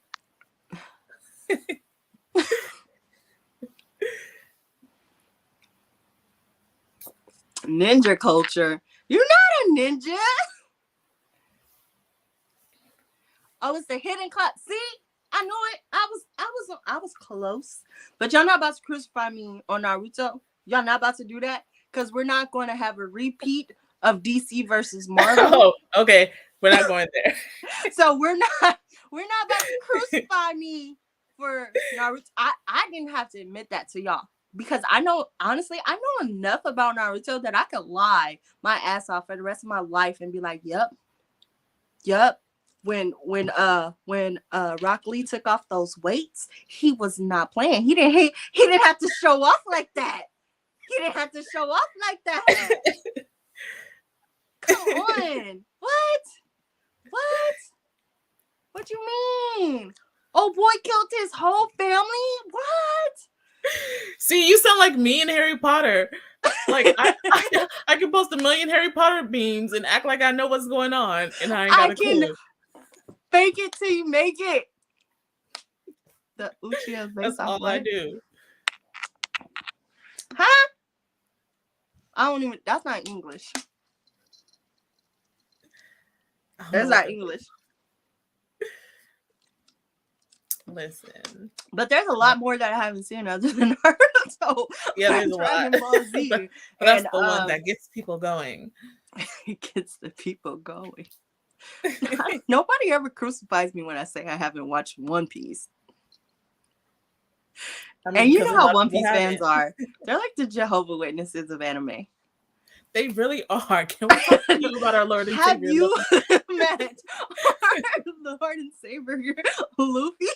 Ninja culture. You're not a ninja. Oh, it's the hidden class. See, I knew it. I was close. But y'all not about to crucify me on Naruto. Y'all not about to do that because we're not going to have a repeat of DC versus Marvel. Oh, okay. We're not going there. So we're not about to crucify me for Naruto. I didn't have to admit that to y'all because I know enough about Naruto that I could lie my ass off for the rest of my life and be like, yep. When Rock Lee took off those weights, he was not playing. He didn't have to show off like that. He didn't have to show off like that. Come on. What you mean? Oh boy killed his whole family? What? See, you sound like me and Harry Potter. Like I can post 1,000,000 Harry Potter memes and act like I know what's going on, and I ain't got a clue. Fake it till you make it. The Uchiha is based That's off all what? I do. Huh? I don't even. That's not English. That's not English. Listen. But there's a lot more that I haven't seen other than Naruto. Yeah, there's a Dragon lot. Ball Z. That's the one that gets people going. It gets the people going. Nobody ever crucifies me when I say I haven't watched One Piece. I mean, and you know how One Piece fans are. They're like the Jehovah's Witnesses of anime. They really are. Can we talk to you about our Lord and Savior? Have you met our Lord and Savior Luffy?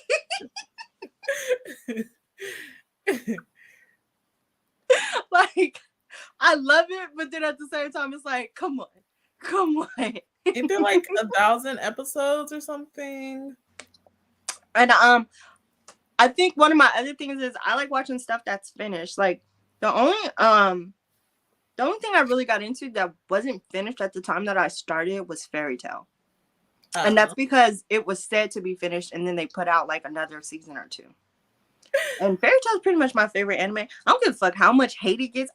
Like, I love it, but then at the same time, it's like, come on. Ain't there like 1,000 episodes or something? And I think one of my other things is I like watching stuff that's finished. Like the only thing I really got into that wasn't finished at the time that I started was Fairy Tail. And that's because it was said to be finished and then they put out like another season or 2. And Fairy Tail is pretty much my favorite anime. I don't give a fuck how much hate it gets.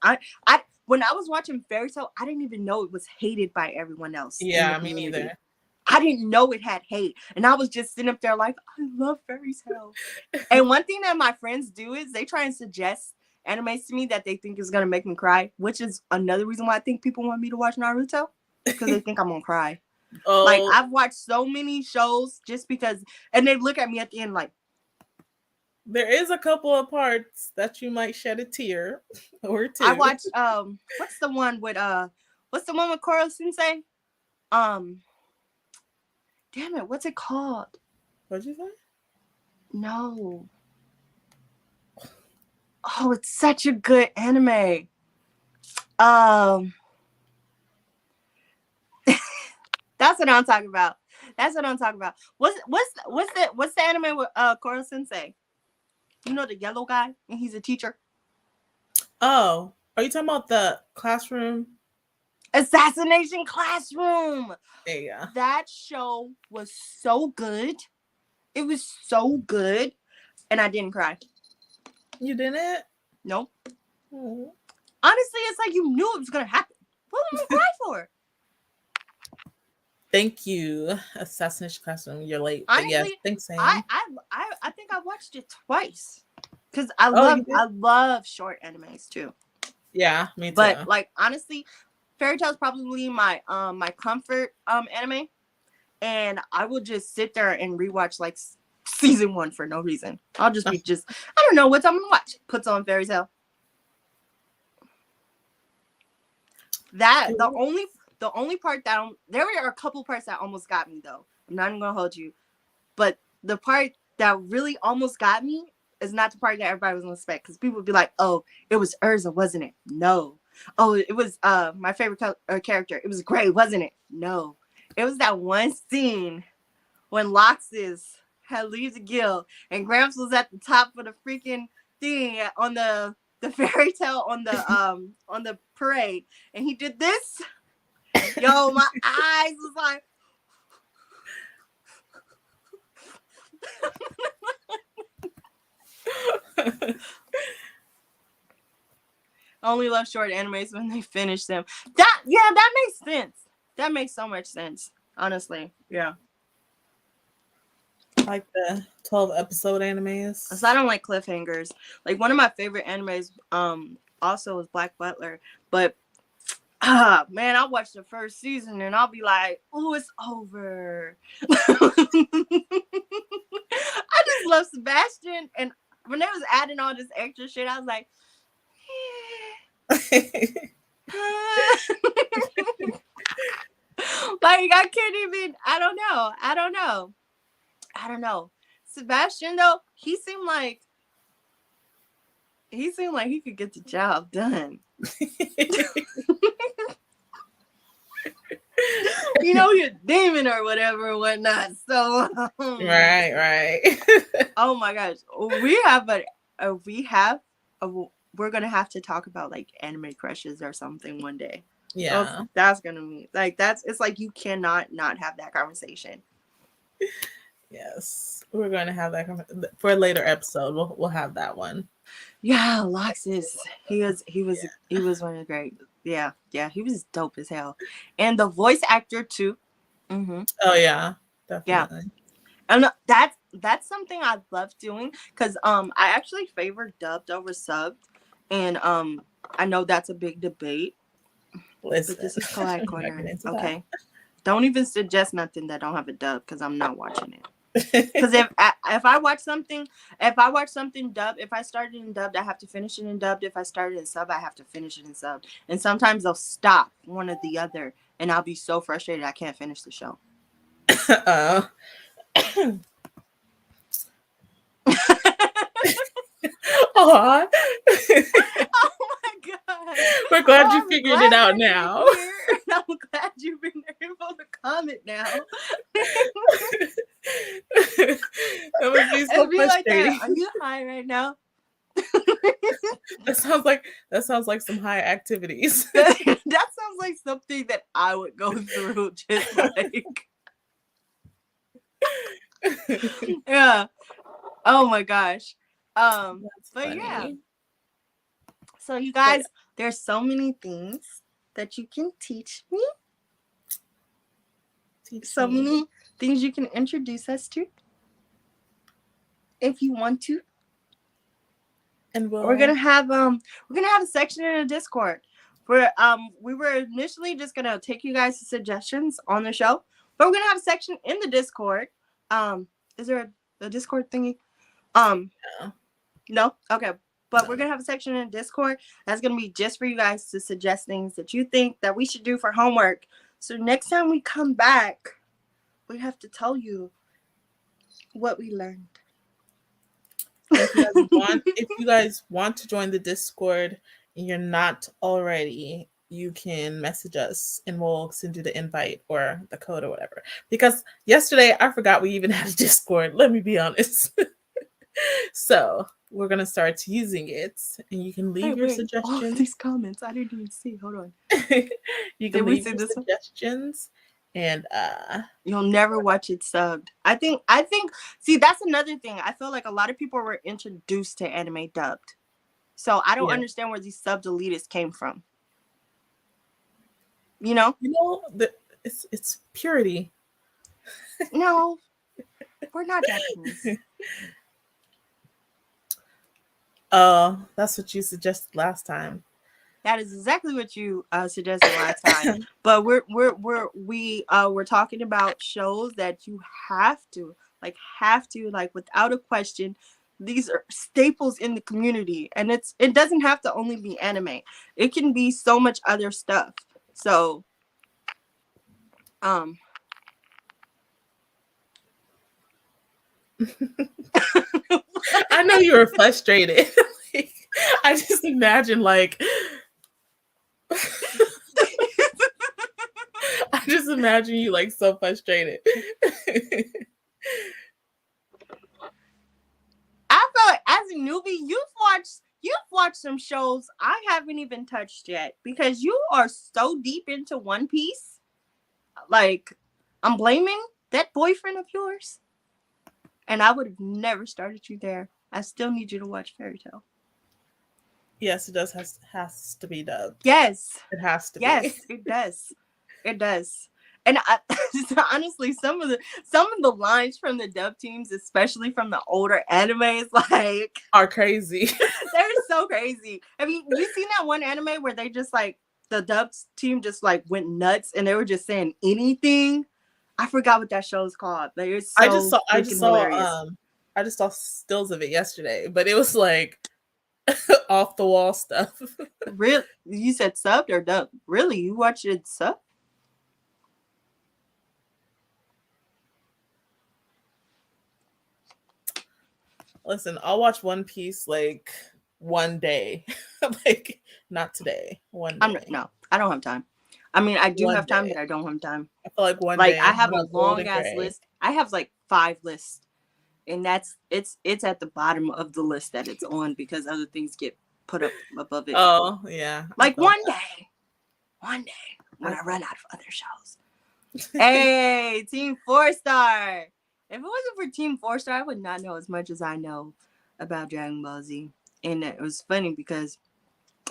When I was watching Fairy Tail, I didn't even know it was hated by everyone else. Yeah, me neither. I didn't know it had hate. And I was just sitting up there like, I love Fairy Tail. And one thing that my friends do is they try and suggest animes to me that they think is going to make me cry, which is another reason why I think people want me to watch Naruto, because they think I'm going to cry. Oh. Like, I've watched so many shows just because, and they look at me at the end like, there is a couple of parts that you might shed a tear or 2. I watched, what's the one with Koro Sensei? Damn it, what's it called? What'd you say? No. Oh, it's such a good anime. That's what I'm talking about. What's the anime with Koro Sensei? You know the yellow guy and he's a teacher? Oh, are you talking about the classroom? Assassination Classroom. Yeah. That show was so good. It was so good. And I didn't cry. You didn't? Nope. Mm-hmm. Honestly, it's like you knew it was going to happen. What am I cry for? Thank you, Assassination Classroom. You're late. Honestly, yeah, thanks, Sam. I think I watched it twice. Because I love short animes too. Yeah, me too. But like honestly, Fairy Tail is probably my my comfort anime. And I will just sit there and rewatch like season 1 for no reason. I'll just be I don't know what I'm gonna watch. Puts on Fairy Tail. That the only part that there were a couple parts that almost got me though. I'm not even gonna hold you, but the part that really almost got me is not the part that everybody was gonna expect, because people would be like, "Oh, it was Urza, wasn't it?" No. Oh, it was my favorite character. It was Gray, wasn't it? No. It was that one scene when Loxus had leaves the guild and Gramps was at the top of the freaking thing on the fairy tale on the parade, and he did this. Yo, my eyes was like I only love short animes when they finish them. That makes sense. That makes so much sense. Honestly. Yeah. Like the 12 episode animes. So I don't like cliffhangers. Like one of my favorite animes also is Black Butler. But man, I watched the first season and I'll be like, oh, it's over. I just love Sebastian, and when they was adding all this extra shit, I was like, like I can't even. I don't know. Sebastian though, he seemed like he could get the job done. You know, you're a demon or whatever and whatnot. So right. Oh my gosh, we're gonna have to talk about like anime crushes or something one day. Yeah, so that's gonna be like it's like you cannot not have that conversation. Yes, we're going to have that for a later episode. We'll have that one. Yeah, Loxus. He was one of the great. Yeah, he was dope as hell, and the voice actor too. Mm-hmm. Oh yeah, Yeah, definitely. and that's something I love doing, because I actually favor dubbed over subbed, and I know that's a big debate. Listen, But this is Collide Corner. Okay. That. Don't even suggest nothing that don't have a dub, because I'm not watching it. Because if I watch something dubbed, if I started in dubbed, I have to finish it in dubbed. If I started in sub, I have to finish it in sub. And sometimes they'll stop one or the other, and I'll be so frustrated I can't finish the show. Oh my god! We're glad you figured it out now. I'm glad you've been able to comment now. That would be so frustrating. Like that. Are you high right now? That sounds like some high activities. That sounds like something that I would go through. Just like, yeah. Oh my gosh. But funny. Yeah. So you guys, there's so many things that you can teach me. Many things you can introduce us to, if you want to. And we're gonna have a section in the Discord where we were initially just gonna take you guys' suggestions on the show, but we're gonna have a section in the Discord. Is there a Discord thingy? No? Okay. But we're gonna have a section in Discord that's gonna be just for you guys to suggest things that you think that we should do for homework. So next time we come back, we have to tell you what we learned. If you guys want to join the Discord and you're not already, you can message us and we'll send you the invite or the code or whatever. Because yesterday I forgot we even had a Discord. Let me be honest. So we're gonna start using it, and you can leave your suggestions. All these comments I didn't even see. Hold on. You can leave your suggestions, and you'll never watch it subbed. I think. See, that's another thing. I feel like a lot of people were introduced to anime dubbed, so I don't understand where these subbed elitists came from. You know, it's purity. No, we're not Japanese. Oh, that's what you suggested last time. That is exactly what you suggested last time. But we're talking about shows that you have to without a question. These are staples in the community, and it doesn't have to only be anime. It can be so much other stuff. So, um, I know you were frustrated. Like, I just imagine like I just imagine you like so frustrated. I feel like as a newbie, you've watched some shows I haven't even touched yet because you are so deep into One Piece. Like, I'm blaming that boyfriend of yours, and I would have never started you there. I still need you to watch Fairy Tale. Yes, it does has to be dubbed. Yes, It has to be. yes, it does. It does. And honestly, some of the lines from the dub teams, especially from the older animes, like Are crazy. they're so crazy. Have you seen that one anime where they just like the dub team just like went nuts and they were just saying anything? I forgot what that show is called, but it's I just so saw I just freaking saw hilarious. I just saw stills of it yesterday, but it was like off the wall stuff. Real, you said subbed or dubbed? Really, you watched it sub? Listen, I'll watch One Piece like one day. Like not today. One I'm day. no, I don't have time. I mean, I do One have time, day. but I don't have time. I feel like one Like day I when have a I'm old long and ass gray. list. I have like 5 lists, and it's at the bottom of the list that it's on because other things get put up above it. Oh yeah. Like one day when I run out of other shows. Hey, Team 4 Star. If it wasn't for Team 4 Star, I would not know as much as I know about Dragon Ball Z. And it was funny because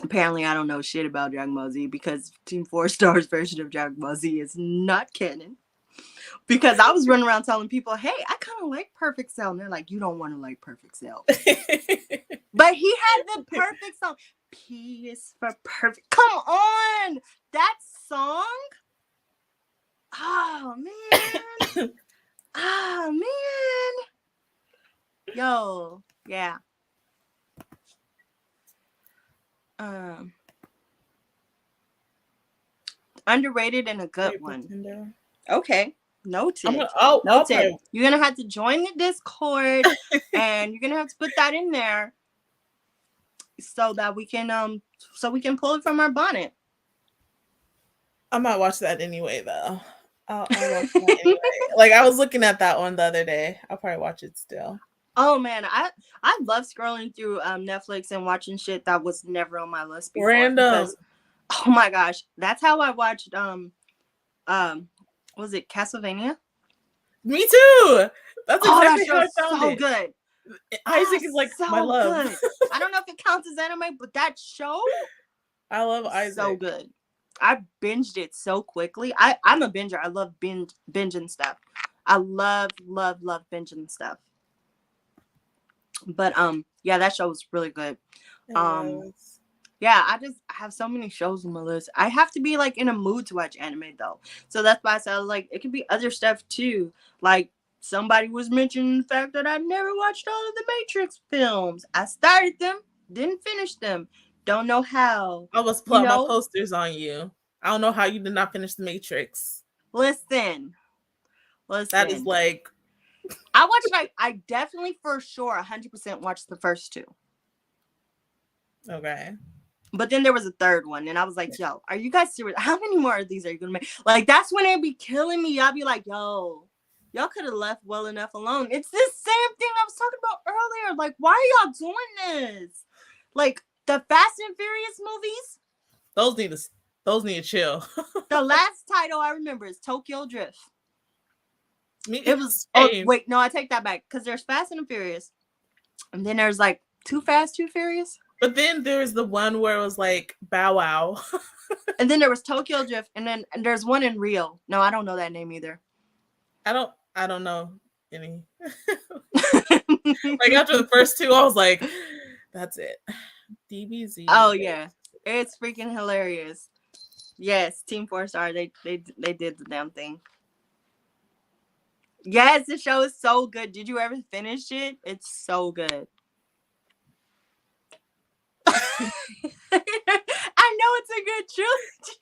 apparently I don't know shit about Dragon Ball Z because Team 4 Star's version of Dragon Ball Z is not canon. Because I was running around telling people, hey, I kind of like Perfect Cell. And they're like, you don't want to like Perfect Cell. But he had the perfect song. P is for perfect. Come on. That song. Oh, man. Oh, man. Yo. Yeah. Um, Underrated and a good Wait, one. pretender. Okay. I'm Noted. gonna. I'll Noted. probably. You're gonna have to join the Discord and you're gonna have to put that in there so that we can pull it from our bonnet. I might watch that anyway, though. I'll watch that anyway. Like I was looking at that one the other day. I'll probably watch it still. Oh man, I love scrolling through Netflix and watching shit that was never on my list before Random. because oh my gosh, that's how I watched was it Castlevania? Me too. That's Oh, that exactly how I show's found so it. good. Isaac Oh, is like my so love. good. I don't know if it counts as anime, but that show I love is so Isaac. good. I binged it so quickly. I'm a binger. I love binging stuff. I love binging stuff. But yeah, that show was really good. It Um was. yeah, I have so many shows on my list. I have to be like in a mood to watch anime though. So that's why I said like it could be other stuff too. Like somebody was mentioning the fact that I never watched all of the Matrix films. I started them, didn't finish them. Don't know how. I was You putting my know, posters on you. I don't know how you did not finish the Matrix. listen. That is Listen. like I watched like I definitely for sure 100% watched the first 2. okay. But then there was a third one, and I was like, yo, are you guys serious? How many more of these are you gonna make? Like, that's when it'd be killing me. Y'all be like, yo, y'all could have left well enough alone. It's the same thing I was talking about earlier. Like, why are y'all doing this? Like, the Fast and Furious movies, Those need to chill. the last title I remember is Tokyo Drift. Me It was, oh, same. wait, no, I take that back. Because there's Fast and Furious, and then there's like Too Fast, Too Furious. But then there's the one where it was like Bow Wow. And then there was Tokyo Drift, and there's one in Rio. No, I don't know that name either. I don't know any. Like after the first 2, I was like, that's it. DBZ. Oh yeah, it's freaking hilarious. Yes, Team 4 Star, they did the damn thing. Yes, the show is so good. Did you ever finish it? It's so good. I know it's a good trilogy.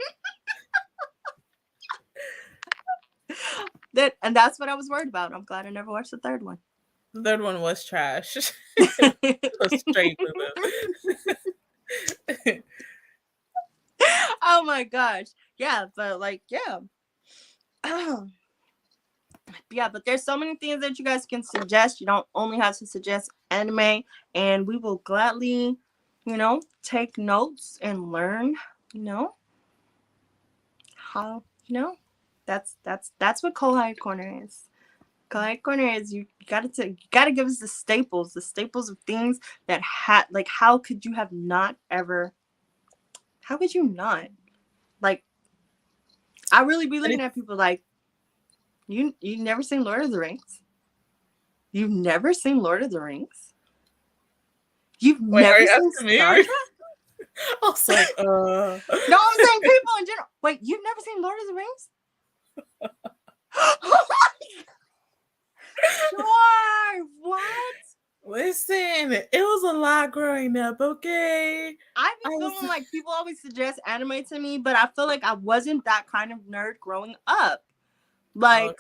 And that's what I was worried about. I'm glad I never watched the third one. The third one was trash. It was straight boo boo. Oh my gosh. Yeah, but like, yeah. Yeah, but there's so many things that you guys can suggest. You don't only have to suggest anime, and we will gladly, take notes and learn, you know, how, that's what Kohai Corner is. Kohai Corner is you gotta give us the staples of things that like how could you have not ever how could you not? Like I really be looking at people like you never seen Lord of the Rings? You've never seen Lord of the Rings? You've Wait, are never you seen asking me? Star Trek? I was like, No, I'm saying people in general. Wait, you've never seen Lord of the Rings? Sure. What? Listen, it was a lot growing up, okay? I I be was feeling like people always suggest anime to me, but I feel like I wasn't that kind of nerd growing up. oh, Like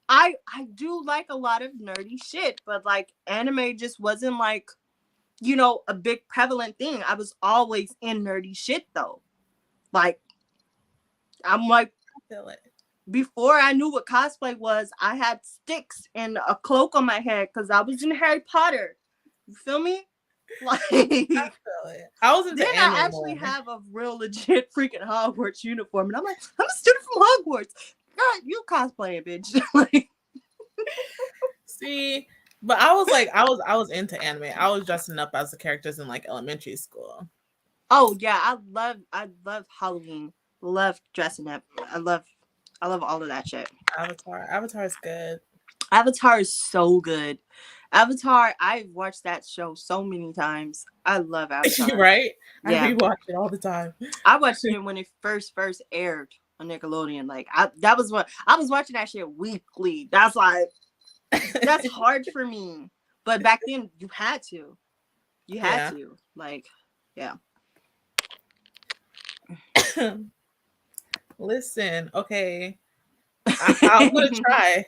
I do like a lot of nerdy shit, but like anime just wasn't like, a big prevalent thing. I was always in nerdy shit though. Like I'm like I feel it. before I knew what cosplay was, I had sticks and a cloak on my head because I was in Harry Potter. You feel me? Like I feel it. I was into then I anime actually more. have a real legit freaking Hogwarts uniform, and I'm like, I'm a student from Hogwarts. God, you cosplaying, bitch. Like, See, but I was into anime. I was dressing up as the characters in like elementary school. oh yeah, I love Halloween. Love dressing up. I love all of that shit. Avatar is good. Avatar is so good. Avatar, I've watched that show so many times. I love Avatar. Right? I Yeah, rewatch it all the time. I watched it when it first aired on Nickelodeon. Like that was what I was watching that shit weekly. That's hard for me. But back then you had to. You had Yeah. to. Like, yeah. Listen, okay. I'm gonna try.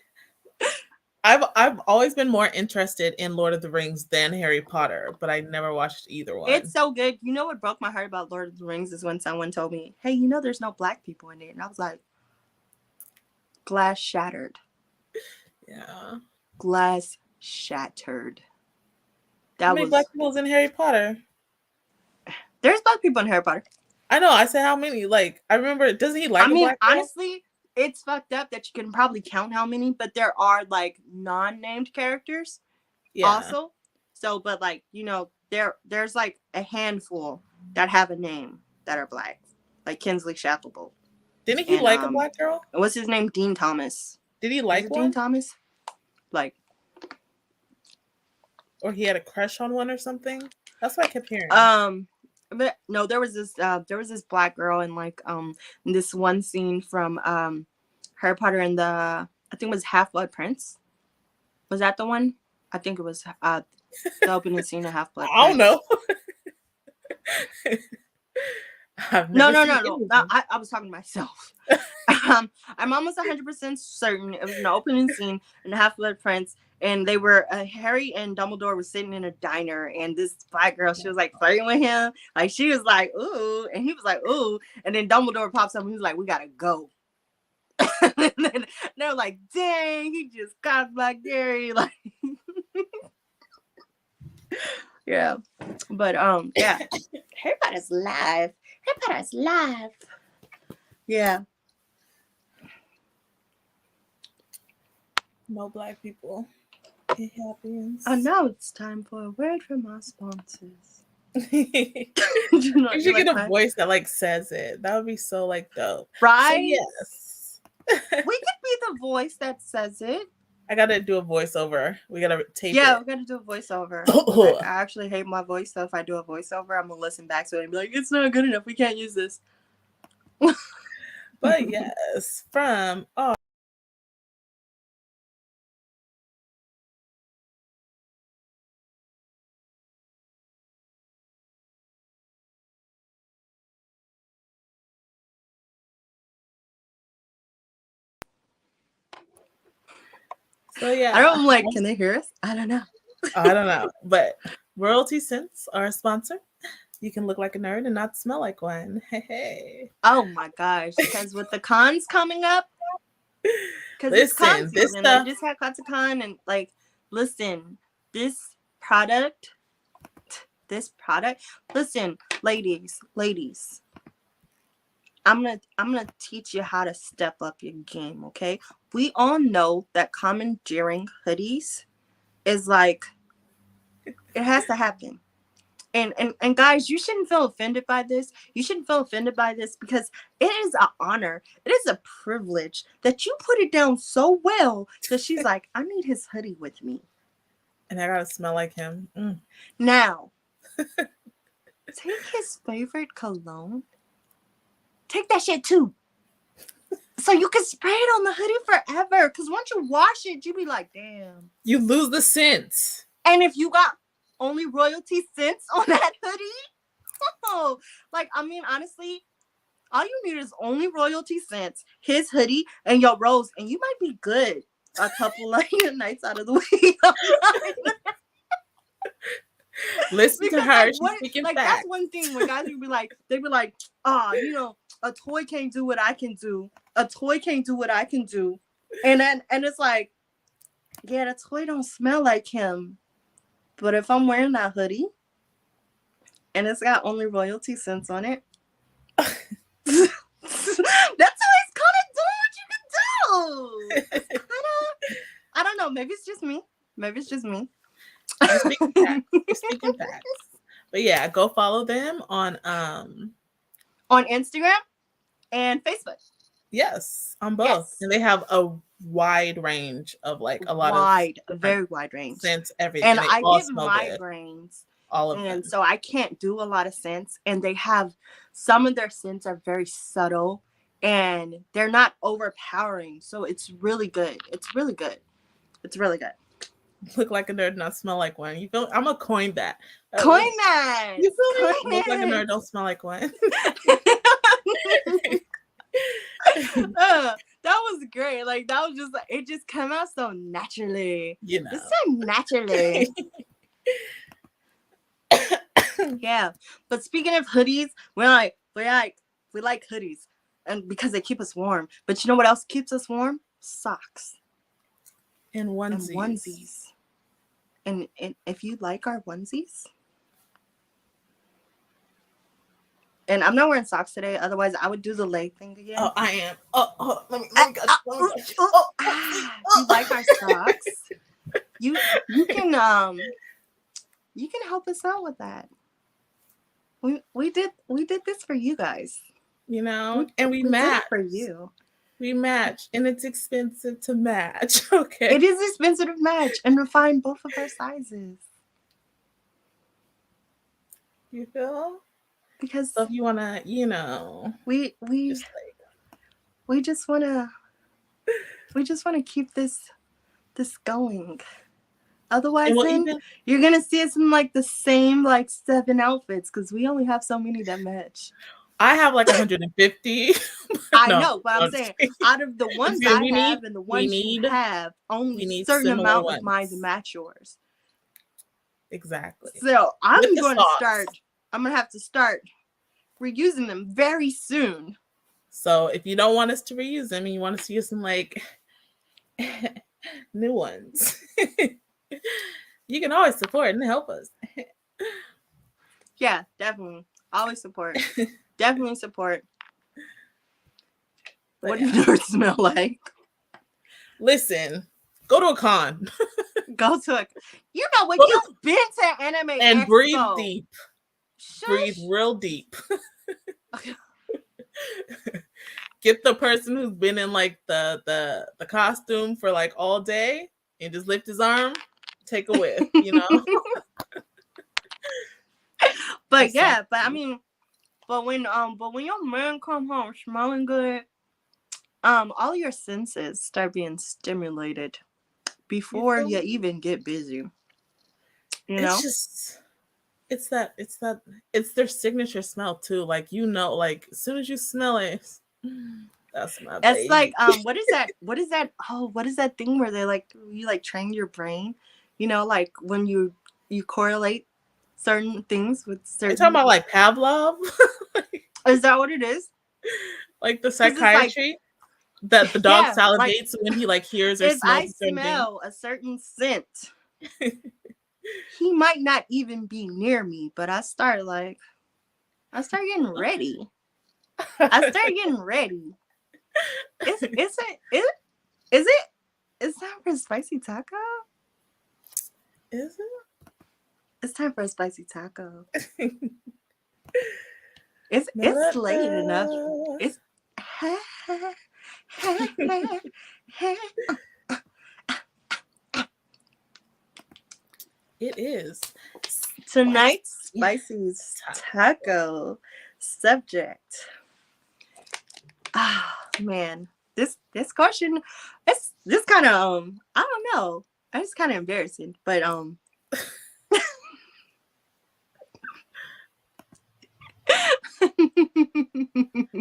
I've always been more interested in Lord of the Rings than Harry Potter, but I never watched either It's one. so good. You know what broke my heart about Lord of the Rings is when someone told me, "Hey, there's no black people in it." And I was like, glass shattered. Yeah. Glass shattered. How That many was black people is in Harry Potter? there's black people in Harry Potter. I know. I said how many. Like I remember. Doesn't he I like a mean, black girl? honestly, it's fucked up that you can probably count how many, but there are like non-named characters Yeah. also. So, but like, there's like a handful that have a name that are black. Like Kinsley Shacklebolt. Didn't he And like a black girl? what's his name? Dean Thomas. Did he Was like it Dean one, Thomas? Like or he had a crush on one or something? That's what I kept hearing. um but no, there was this black girl in like this one scene from Harry Potter and the I think it was Half Blood Prince. Was that the one? I think it was the opening scene of Half Blood I don't Prince. know. I've No, never no, seen no, no. any of them. I was talking to myself. I'm almost 100% certain it was an opening scene in Half Blood Prince, and they were Harry and Dumbledore were sitting in a diner, and this black girl, she was like flirting with him, like she was like ooh, and he was like ooh, and then Dumbledore pops up and he's like, we gotta go. And then they're like, dang, he just got Black Gary, like yeah, but yeah, Harry Potter's live. Harry Potter's live. Yeah. No black people. It happens. And now it's time for a word from our sponsors. You You should like get a my voice that like says it. That would be so like dope. So right? yes. We could be the voice that says it. I gotta do a voiceover. We gotta tape Yeah, it. we're gonna do a voiceover. I actually hate my voice, so if I do a voiceover, I'm gonna listen back to it and be like, it's not good enough. We can't use this. But yes, from So I yeah, don't like. Can they hear us? I don't know. I don't know, but royalty scents are a sponsor. You can look like a nerd and not smell like one. Hey, Oh my gosh! Because with the cons coming up, because it's con listen, this season. They stuff. just had Katsucon and like, listen, this product, this product. Listen, ladies. I'm gonna teach you how to step up your game. Okay, we all know that commandeering hoodies is like it has to happen. And guys, you shouldn't feel offended by this. You shouldn't feel offended by this because it is an honor. It is a privilege that you put it down so well that she's like, I need his hoodie with me. And I gotta smell like him. Now, take his favorite cologne. Take that shit too. So you can spray it on the hoodie forever. Cause once you wash it, you be like, damn. You lose the scent. And if you got only royalty scents on that hoodie, oh, like I mean, honestly, all you need is only royalty scents, his hoodie, and your rose, and you might be good a couple of nights out of the week. Listen to Because her. like She's what speaking like that's facts. one thing when guys would be like, they'd be like, you know, a toy can't do what I can do. A toy can't do what I can do. And it's like, yeah, the toy don't smell like him. But if I'm wearing that hoodie and it's got only royalty scents on it, that's how it's kind of doing what you can do. It's kind of, I don't know. Maybe it's just me. Maybe it's just me. You're speaking facts. You're speaking facts. But yeah, go follow them on On Instagram and Facebook. yes, on both. Yes. And they have a wide range of like a lot of Wide, different very wide range. scents, everything. And And they I all get smell good. migraines. All of And them. so I can't do a lot of scents. And they have some of their scents are very subtle and they're not overpowering. So it's really good. It's really good. It's really good. Look like a nerd, not smell like one. You feel? I'm gonna coin that. Coin that. You feel me? Coin Look like a nerd, it. don't smell like one. That was great. Like that was just like it just came out so naturally. You know. Just so naturally. Yeah. But speaking of hoodies, we like hoodies. And because they keep us warm. But you know what else keeps us warm? Socks. And onesies. And onesies. And if you like our onesies. And I'm not wearing socks today, otherwise I would do the leg thing again. Oh, I am. Let me go. You like our socks? You can help us out with that. We did this for you guys. You know, and we match did it for you. We match, and it's expensive to match. Okay, it is expensive to match, and to find both of our sizes. You feel? Because so if you wanna, you know, we just wanna keep this going. Otherwise, then you're gonna see us in like the same like 7 outfits because we only have so many that match. I have like 150. I know, but I'm saying out of the ones I have and the ones you have, only a certain amount of mine to match yours. Exactly. So I'm going to have to start reusing them very soon. So if you don't want us to reuse them and you want to see us in like new ones, you can always support and help us. Yeah, definitely. Always support. Definitely support. But what do nerds smell like? Listen, go to a con. Go to a. You know what? You've been to Anime and Expo. Breathe deep. Shush. Breathe real deep. Get the person who's been in like the costume for like all day and just lift his arm, take a whiff, you know. But yeah, but I mean, but when your man come home smelling good, all your senses start being stimulated before you even get busy. You know? It's their signature smell too. Like, you know, like as soon as you smell it, That's my It's like baby. what is that? What is that? Oh, what is that thing where they like you like train your brain? You know, like when you correlate certain things with Are you talking certain. about like Pavlov? Is that what it is? Like the Because it's like psychiatry that the dog yeah, like salivates when he like hears or if I smells a certain thing. smell a certain scent, he might not even be near me, but I start getting ready. I start getting ready. Is it is it it's time for a spicy taco? Is It's time for a spicy taco. it? It's late enough. It's It is tonight's spicy spicy taco. taco subject. Ah man, this question, it's this kind of I don't know. It's kind of embarrassing, but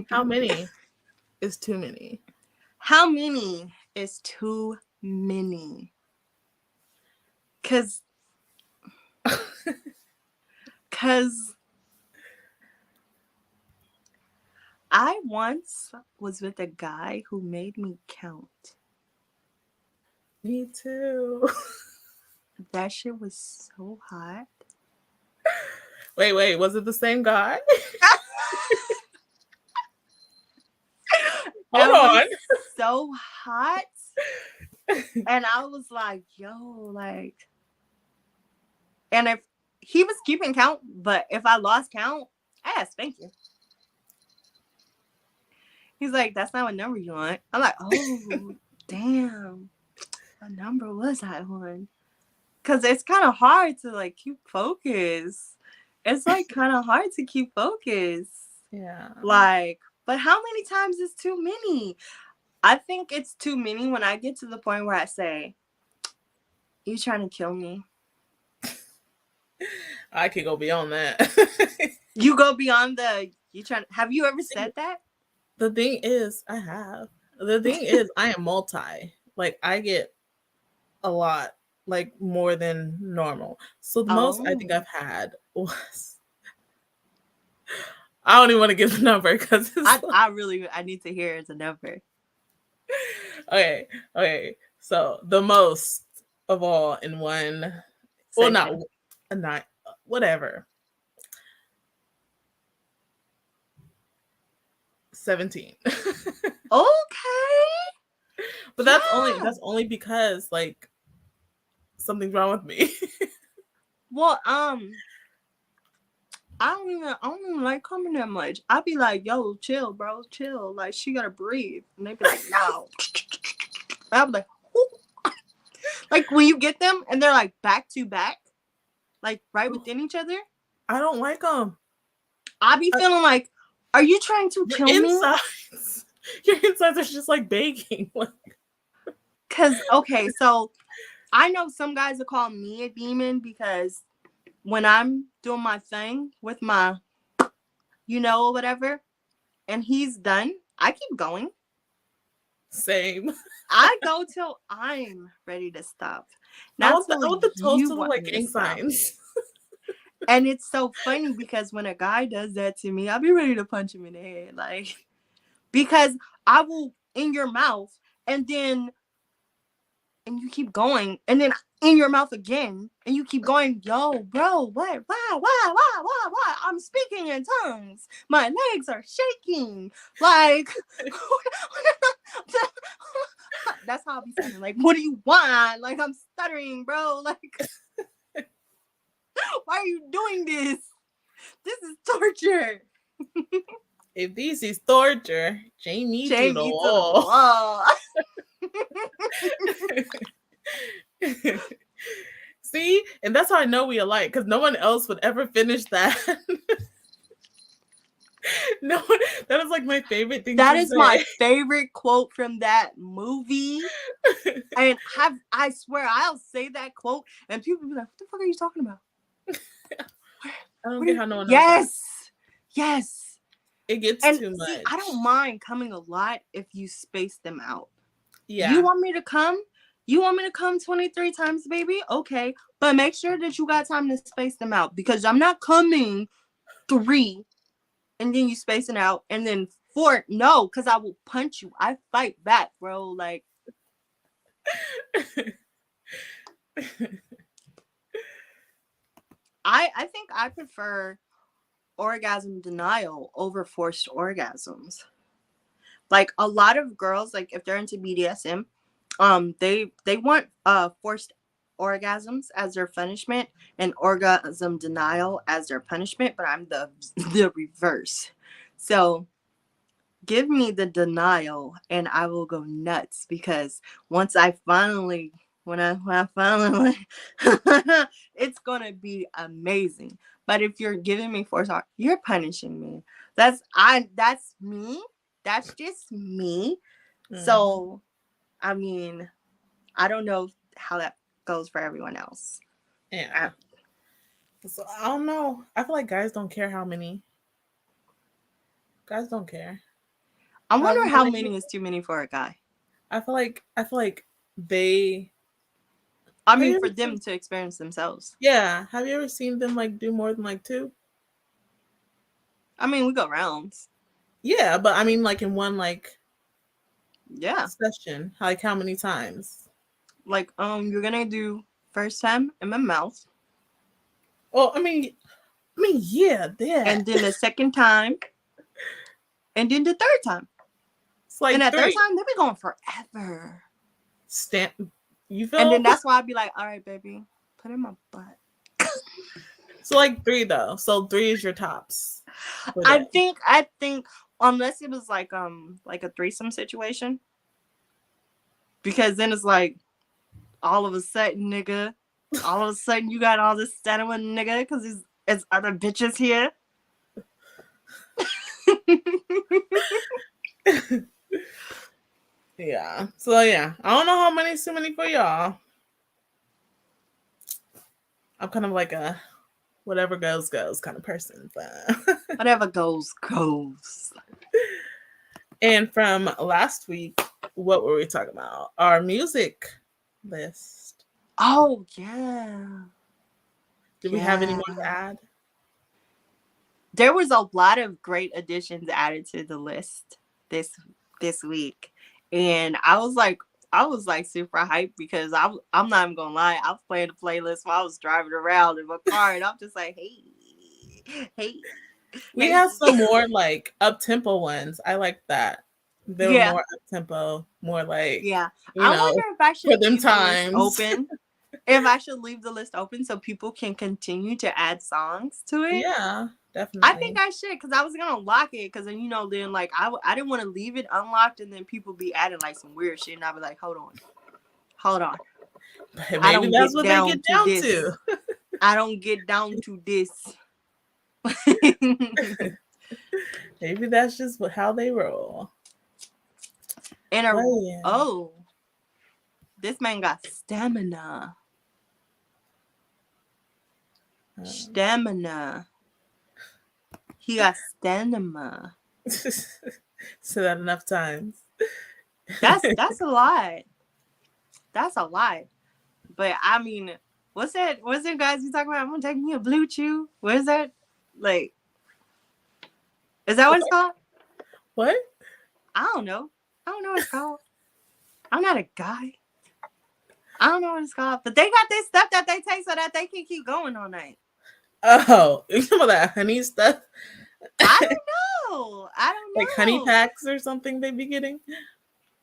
How many is too many? how many is too many? Cause cause I once was with a guy who made me count. Me too. That shit was so hot. Wait, was it the same guy? Hold It was on. so hot. And I was like, yo, like, and if he was keeping count, but if I lost count, I asked, thank you. He's like, that's not what number you want. I'm like, oh, damn. What number was I on? Because it's kind of hard to like keep focus. It's like kind of hard to keep focus. Yeah. Like, but how many times is too many? I think it's too many when I get to the point where I say, you trying to kill me? I could go beyond that. You go beyond the, you trying, have you ever said that? The thing is, I have. The thing is, I am multi. Like, I get a lot, like more than normal. So the most I think Oh. I've had was I don't even want to give the number because it's like, I need to hear as a number. okay, okay. So the most of all in one, well, not Session. a night, whatever. 17. Okay. But Yeah. that's only because like something's wrong with me. Well, I don't even like coming that much. I'd be like, yo, chill, bro, chill. Like she gotta breathe. And they'd be like, no. I'd be like, "Ooh." Like when you get them and they're like back to back, like right within each other, I don't like them. I'd be feeling like, are you trying to Your kill me? insides, your insides are just like baking. Cause okay, so I know some guys will call me a demon because when I'm doing my thing with my, you know, or whatever, and he's done, I keep going. Same. I go till I'm ready to stop. I Not I till want the toast you to look want like me to gang stop. signs. And it's so funny because when a guy does that to me, I'll be ready to punch him in the head. Like, because I will in your mouth and then and you keep going and then in your mouth again and you keep going, yo, bro, what? Why? I'm speaking in tongues. My legs are shaking. Like, that's how I'll be sounding. Like, what do you want? Like, I'm stuttering, bro. Like, why are you doing this? This is torture. If this is torture, chain me to Chain the me to the wall. wall. See, and that's how I know we alike because no one else would ever finish that. No, that is like my favorite thing That to is my say. favorite quote from that movie. And I swear I'll say that quote and people be like, what the fuck are you talking about? I don't What are get you how no one knows that. Yes. Yes. It gets And too see, I much. don't mind coming a lot if you space them out. You Yeah. want me to come? You want me to come 23 times, baby? Okay. But make sure that you got time to space them out because I'm not coming 3 and then you spacing out and then 4. No, because I will punch you. I fight back, bro. Like, I think I prefer orgasm denial over forced orgasms. Like a lot of girls, like if they're into BDSM, they want forced orgasms as their punishment and orgasm denial as their punishment, but I'm the the reverse. So give me the denial and I will go nuts because once I finally when I finally it's gonna be amazing. But if you're giving me force, you're punishing me. That's me. That's just me. Mm, So I mean, I don't know how that goes for everyone else. yeah. I, So I don't know. I feel like guys don't care how many. Guys don't care. I However wonder how many. many is too many for a guy. I feel like they. I Have mean, you for ever seen? them to experience themselves. Yeah. Have you ever seen them like do more than like two? I mean, we go rounds. Yeah, but I mean like in one like Yeah. session. Like how many times? Like, you're gonna do first time in my mouth, Well, I mean, yeah, that. and then the second time, and then the third time. It's And like that third three. time, they be going forever. Stamp. You And feel? then that's why I be like, all right, baby, put in my butt. So like three though. So three is your tops for I that. think, I think, unless it was like a threesome situation, because then it's like all of a sudden, nigga, all of a sudden you got all this standing with nigga because it's other bitches here. Yeah. So yeah, I don't know how many's too many for y'all. I'm kind of like a whatever goes goes kind of person. But Whatever goes, goes. and from last week, what were we talking about? Our music list. Oh, yeah. Do we have any Yeah. more to add? There was a lot of great additions added to the list this this week. And I was like super hyped because I'm not even gonna lie, I was playing the playlist while I was driving around in my car and I'm just like, hey, We hey. have some more like up tempo ones. I like that. They were Yeah, more up tempo, more like, yeah. you I know, wonder if I for should them leave the list times. open. If I should leave the list open so people can continue to add songs to it. Yeah, I think definitely. I should because I was gonna lock it because then then like I didn't want to leave it unlocked and then people be adding like some weird shit and I'd be like, hold on, But I maybe don't that's get what they down get to down this. to. I don't get down to this. Maybe that's just how they roll. And But yeah. this man got stamina, Um, stamina. He got stamina. so that enough times. That's a lot. That's a lot. But I mean, what's that? What's that guys you talking about? I'm gonna take me a blue chew. What is that? Like, is that what it's called? What? I don't know. I don't know what it's called. I'm not a guy. I don't know what it's called. But they got this stuff that they take so that they can keep going all night. Oh, you talking about that honey stuff? I don't know. I Like don't honey know. packs or something they be getting?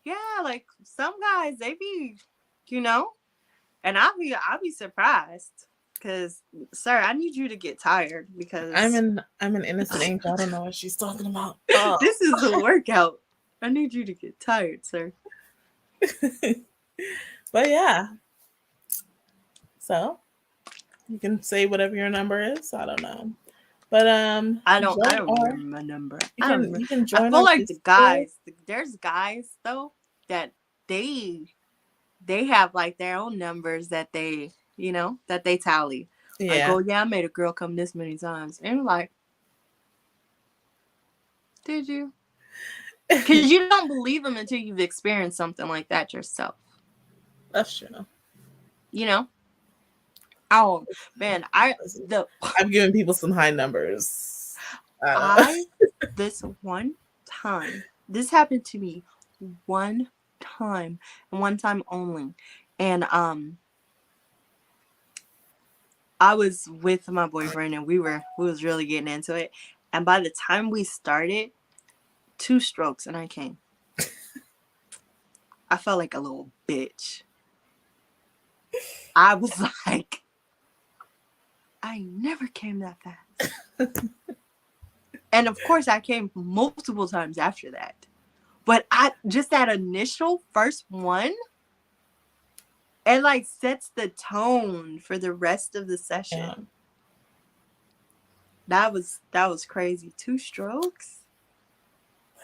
Yeah, like some guys, they be, you know, and I'll be surprised. Cause, sir, I need you to get tired because I'm an innocent angel. I don't know what she's talking about. Oh. this is a workout. I need you to get tired, sir. But yeah. So you can say whatever your number is. I don't know. But I join don't our remember my number. you I don't can remember. you can I join feel our like the Discord. guys, there's guys though that they have like their own numbers that that they tally. Like, Yeah. oh yeah, I made a girl come this many times. And like, Did you? Because you don't believe them until you've experienced something like that yourself. That's true. You know? Oh man, I've given people some high numbers. I this one time, this happened to me one time and one time only, and I was with my boyfriend and we was really getting into it, and by the time we started, 2 strokes and I came. I felt like a little bitch. I was like, I never came that fast. And of course I came multiple times after that. But I just that initial first one, it like sets the tone for the rest of the session. Yeah. That was crazy. 2 strokes?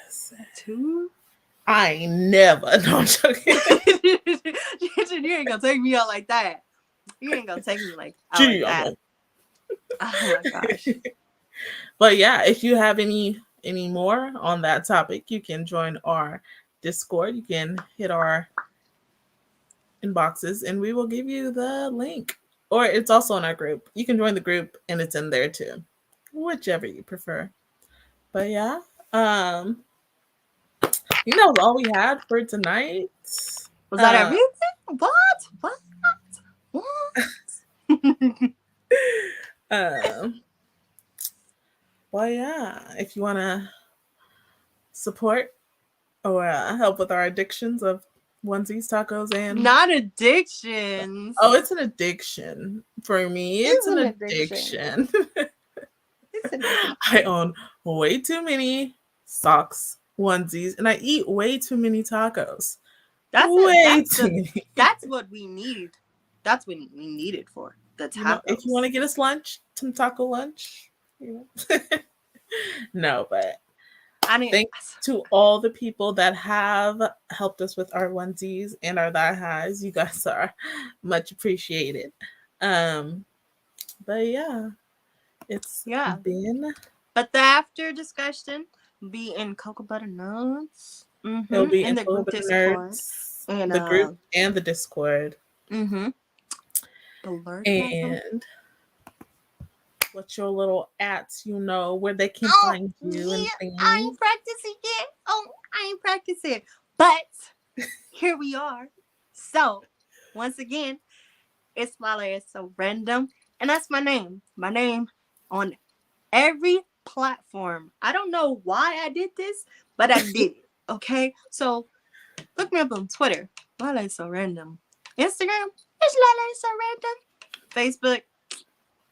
Listen. 2? I ain't never. No, I'm joking. You ain't gonna take me out like that. You ain't gonna take me like that. Oh my gosh. But yeah, if you have any more on that topic, you can join our Discord. You can hit our inboxes and we will give you the link. Or it's also in our group. You can join the group and it's in there too. Whichever you prefer. But yeah. I think that was all we had for tonight. Was that everything? What? Well, yeah, if you want to support or help with our addictions of onesies, tacos, and not addictions. Oh, it's an addiction for me. It's an addiction. It's an addiction. I own way too many socks, onesies, and I eat way too many tacos. That's what we need. That's what we need it for. The tacos. You know, if you want to get us lunch, some taco lunch. You know. No, but thanks to all the people that have helped us with our onesies and our thigh highs. You guys are much appreciated. But yeah, it's been. But the after discussion be in Cocoa Butter Nuts. Mm-hmm. It'll be in the group Discord. And the group and the Discord. Mm-hmm. And what's your little ats, where they can find you and things. I ain't practicing yet. I ain't practicing. But here we are. So, once again, it's Lala. It's so random. And that's my name. My name on every platform. I don't know why I did this, but I did it. Okay? So, look me up on Twitter. Lala is so random. Instagram, it's Lala is so random. Facebook,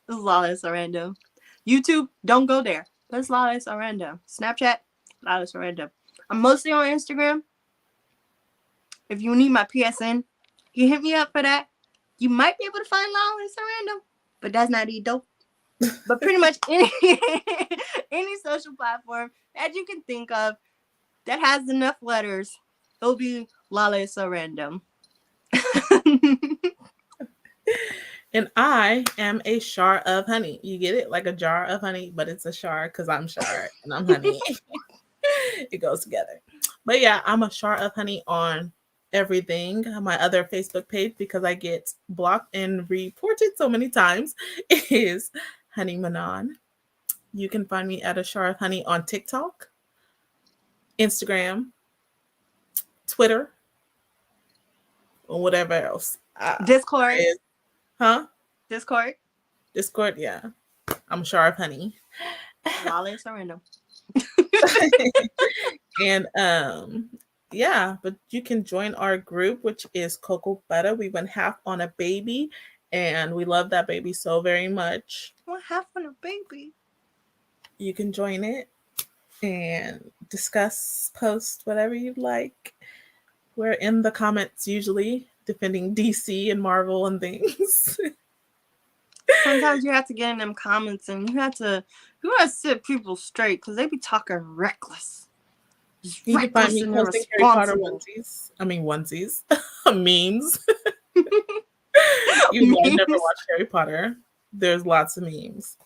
it's Lala is so random. YouTube, don't go there. That's Lala is so random. Snapchat, Lala is so random. I'm mostly on Instagram. If you need my PSN, you hit me up for that. You might be able to find Lala is so random, but that's not dope. But pretty much any social platform that you can think of that has enough letters, it'll be Lala is so random. And I am a Char of honey. You get it? Like a jar of honey, but it's a Char because I'm Char and I'm honey. It goes together. But yeah, I'm a Char of honey on everything. My other Facebook page, because I get blocked and reported so many times, is Honey Manon. You can find me at a Char of honey on TikTok, Instagram, Twitter, or whatever else. Discord. Huh? Discord, yeah. I'm Char of honey. Lala is so random. And yeah, but you can join our group, which is Cocoa Butter. We went half on a baby, and we love that baby so very much. What half on a baby? You can join it and discuss, post whatever you'd like. We're in the comments usually, defending DC and Marvel and things. Sometimes you have to get in them comments and you have to sit people straight because they be talking reckless. You can find me posting Harry Potter onesies. Memes. Even though I never watched Harry Potter, there's lots of memes.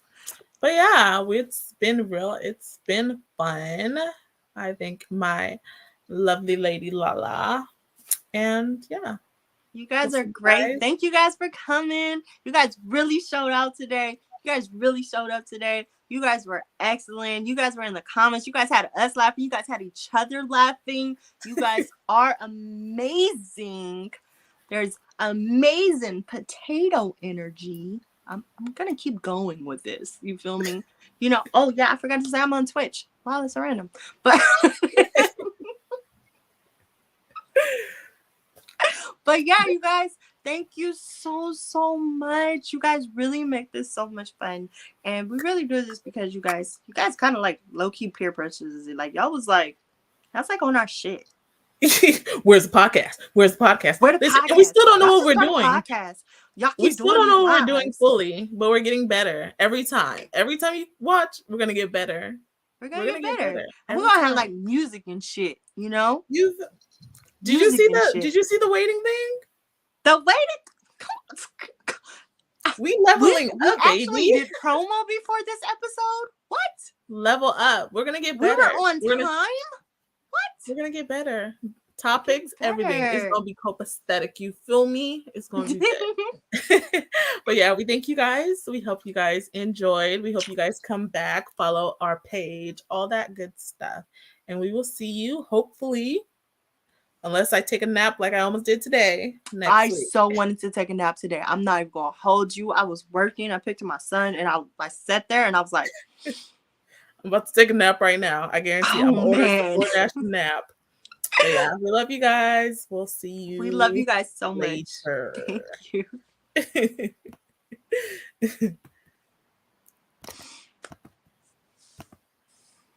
But yeah, it's been real. It's been fun. I think my lovely lady Lala. And yeah, You we'll guys are see you great. guys. Thank you guys for coming. You guys really showed out today. You guys really showed up today. You guys were excellent. You guys were in the comments. You guys had us laughing. You guys had each other laughing. You guys are amazing. There's amazing potato energy. I'm gonna keep going with this. You feel me? You know, oh yeah, I forgot to say I'm on Twitch. Wow, that's so random. But But yeah, you guys, thank you so much. You guys really make this so much fun. And we really do this because you guys kind of like low key peer pressures. Like y'all was like, that's like on our shit. Where's the podcast? Where's the podcast? Where the Listen, and we podcast? still don't know Y'all what should we're start a doing. podcast. Y'all We keep still doing don't these know what we're doing lives. fully, but we're getting better every time. Every time you watch, we're gonna get better. We're We're gonna gonna get get better. better And we're every gonna have time. like music and shit, you know? You did you Music see and the shit. did you see the waiting thing? The way that We we leveling we up, actually baby. did promo before this episode. What? Level up. We're gonna get We better. were on We're gonna time? What? we're gonna get better. We're getting Topics, everything. It's better. gonna be copacetic. You feel me? It's gonna be good. But yeah, we thank you guys. We hope you guys enjoyed. We hope you guys come back, follow our page, all that good stuff. And we will see you hopefully, unless I take a nap like I almost did today, next I week. so wanted to take a nap today. I'm not even gonna hold you. I was working. I picked up my son, and I sat there, and I was like, I'm about to take a nap right now. I guarantee I'm "Oh gonna order some man, DoorDash nap. But yeah, we love you guys. We'll see we love you you guys so much. later. Thank you."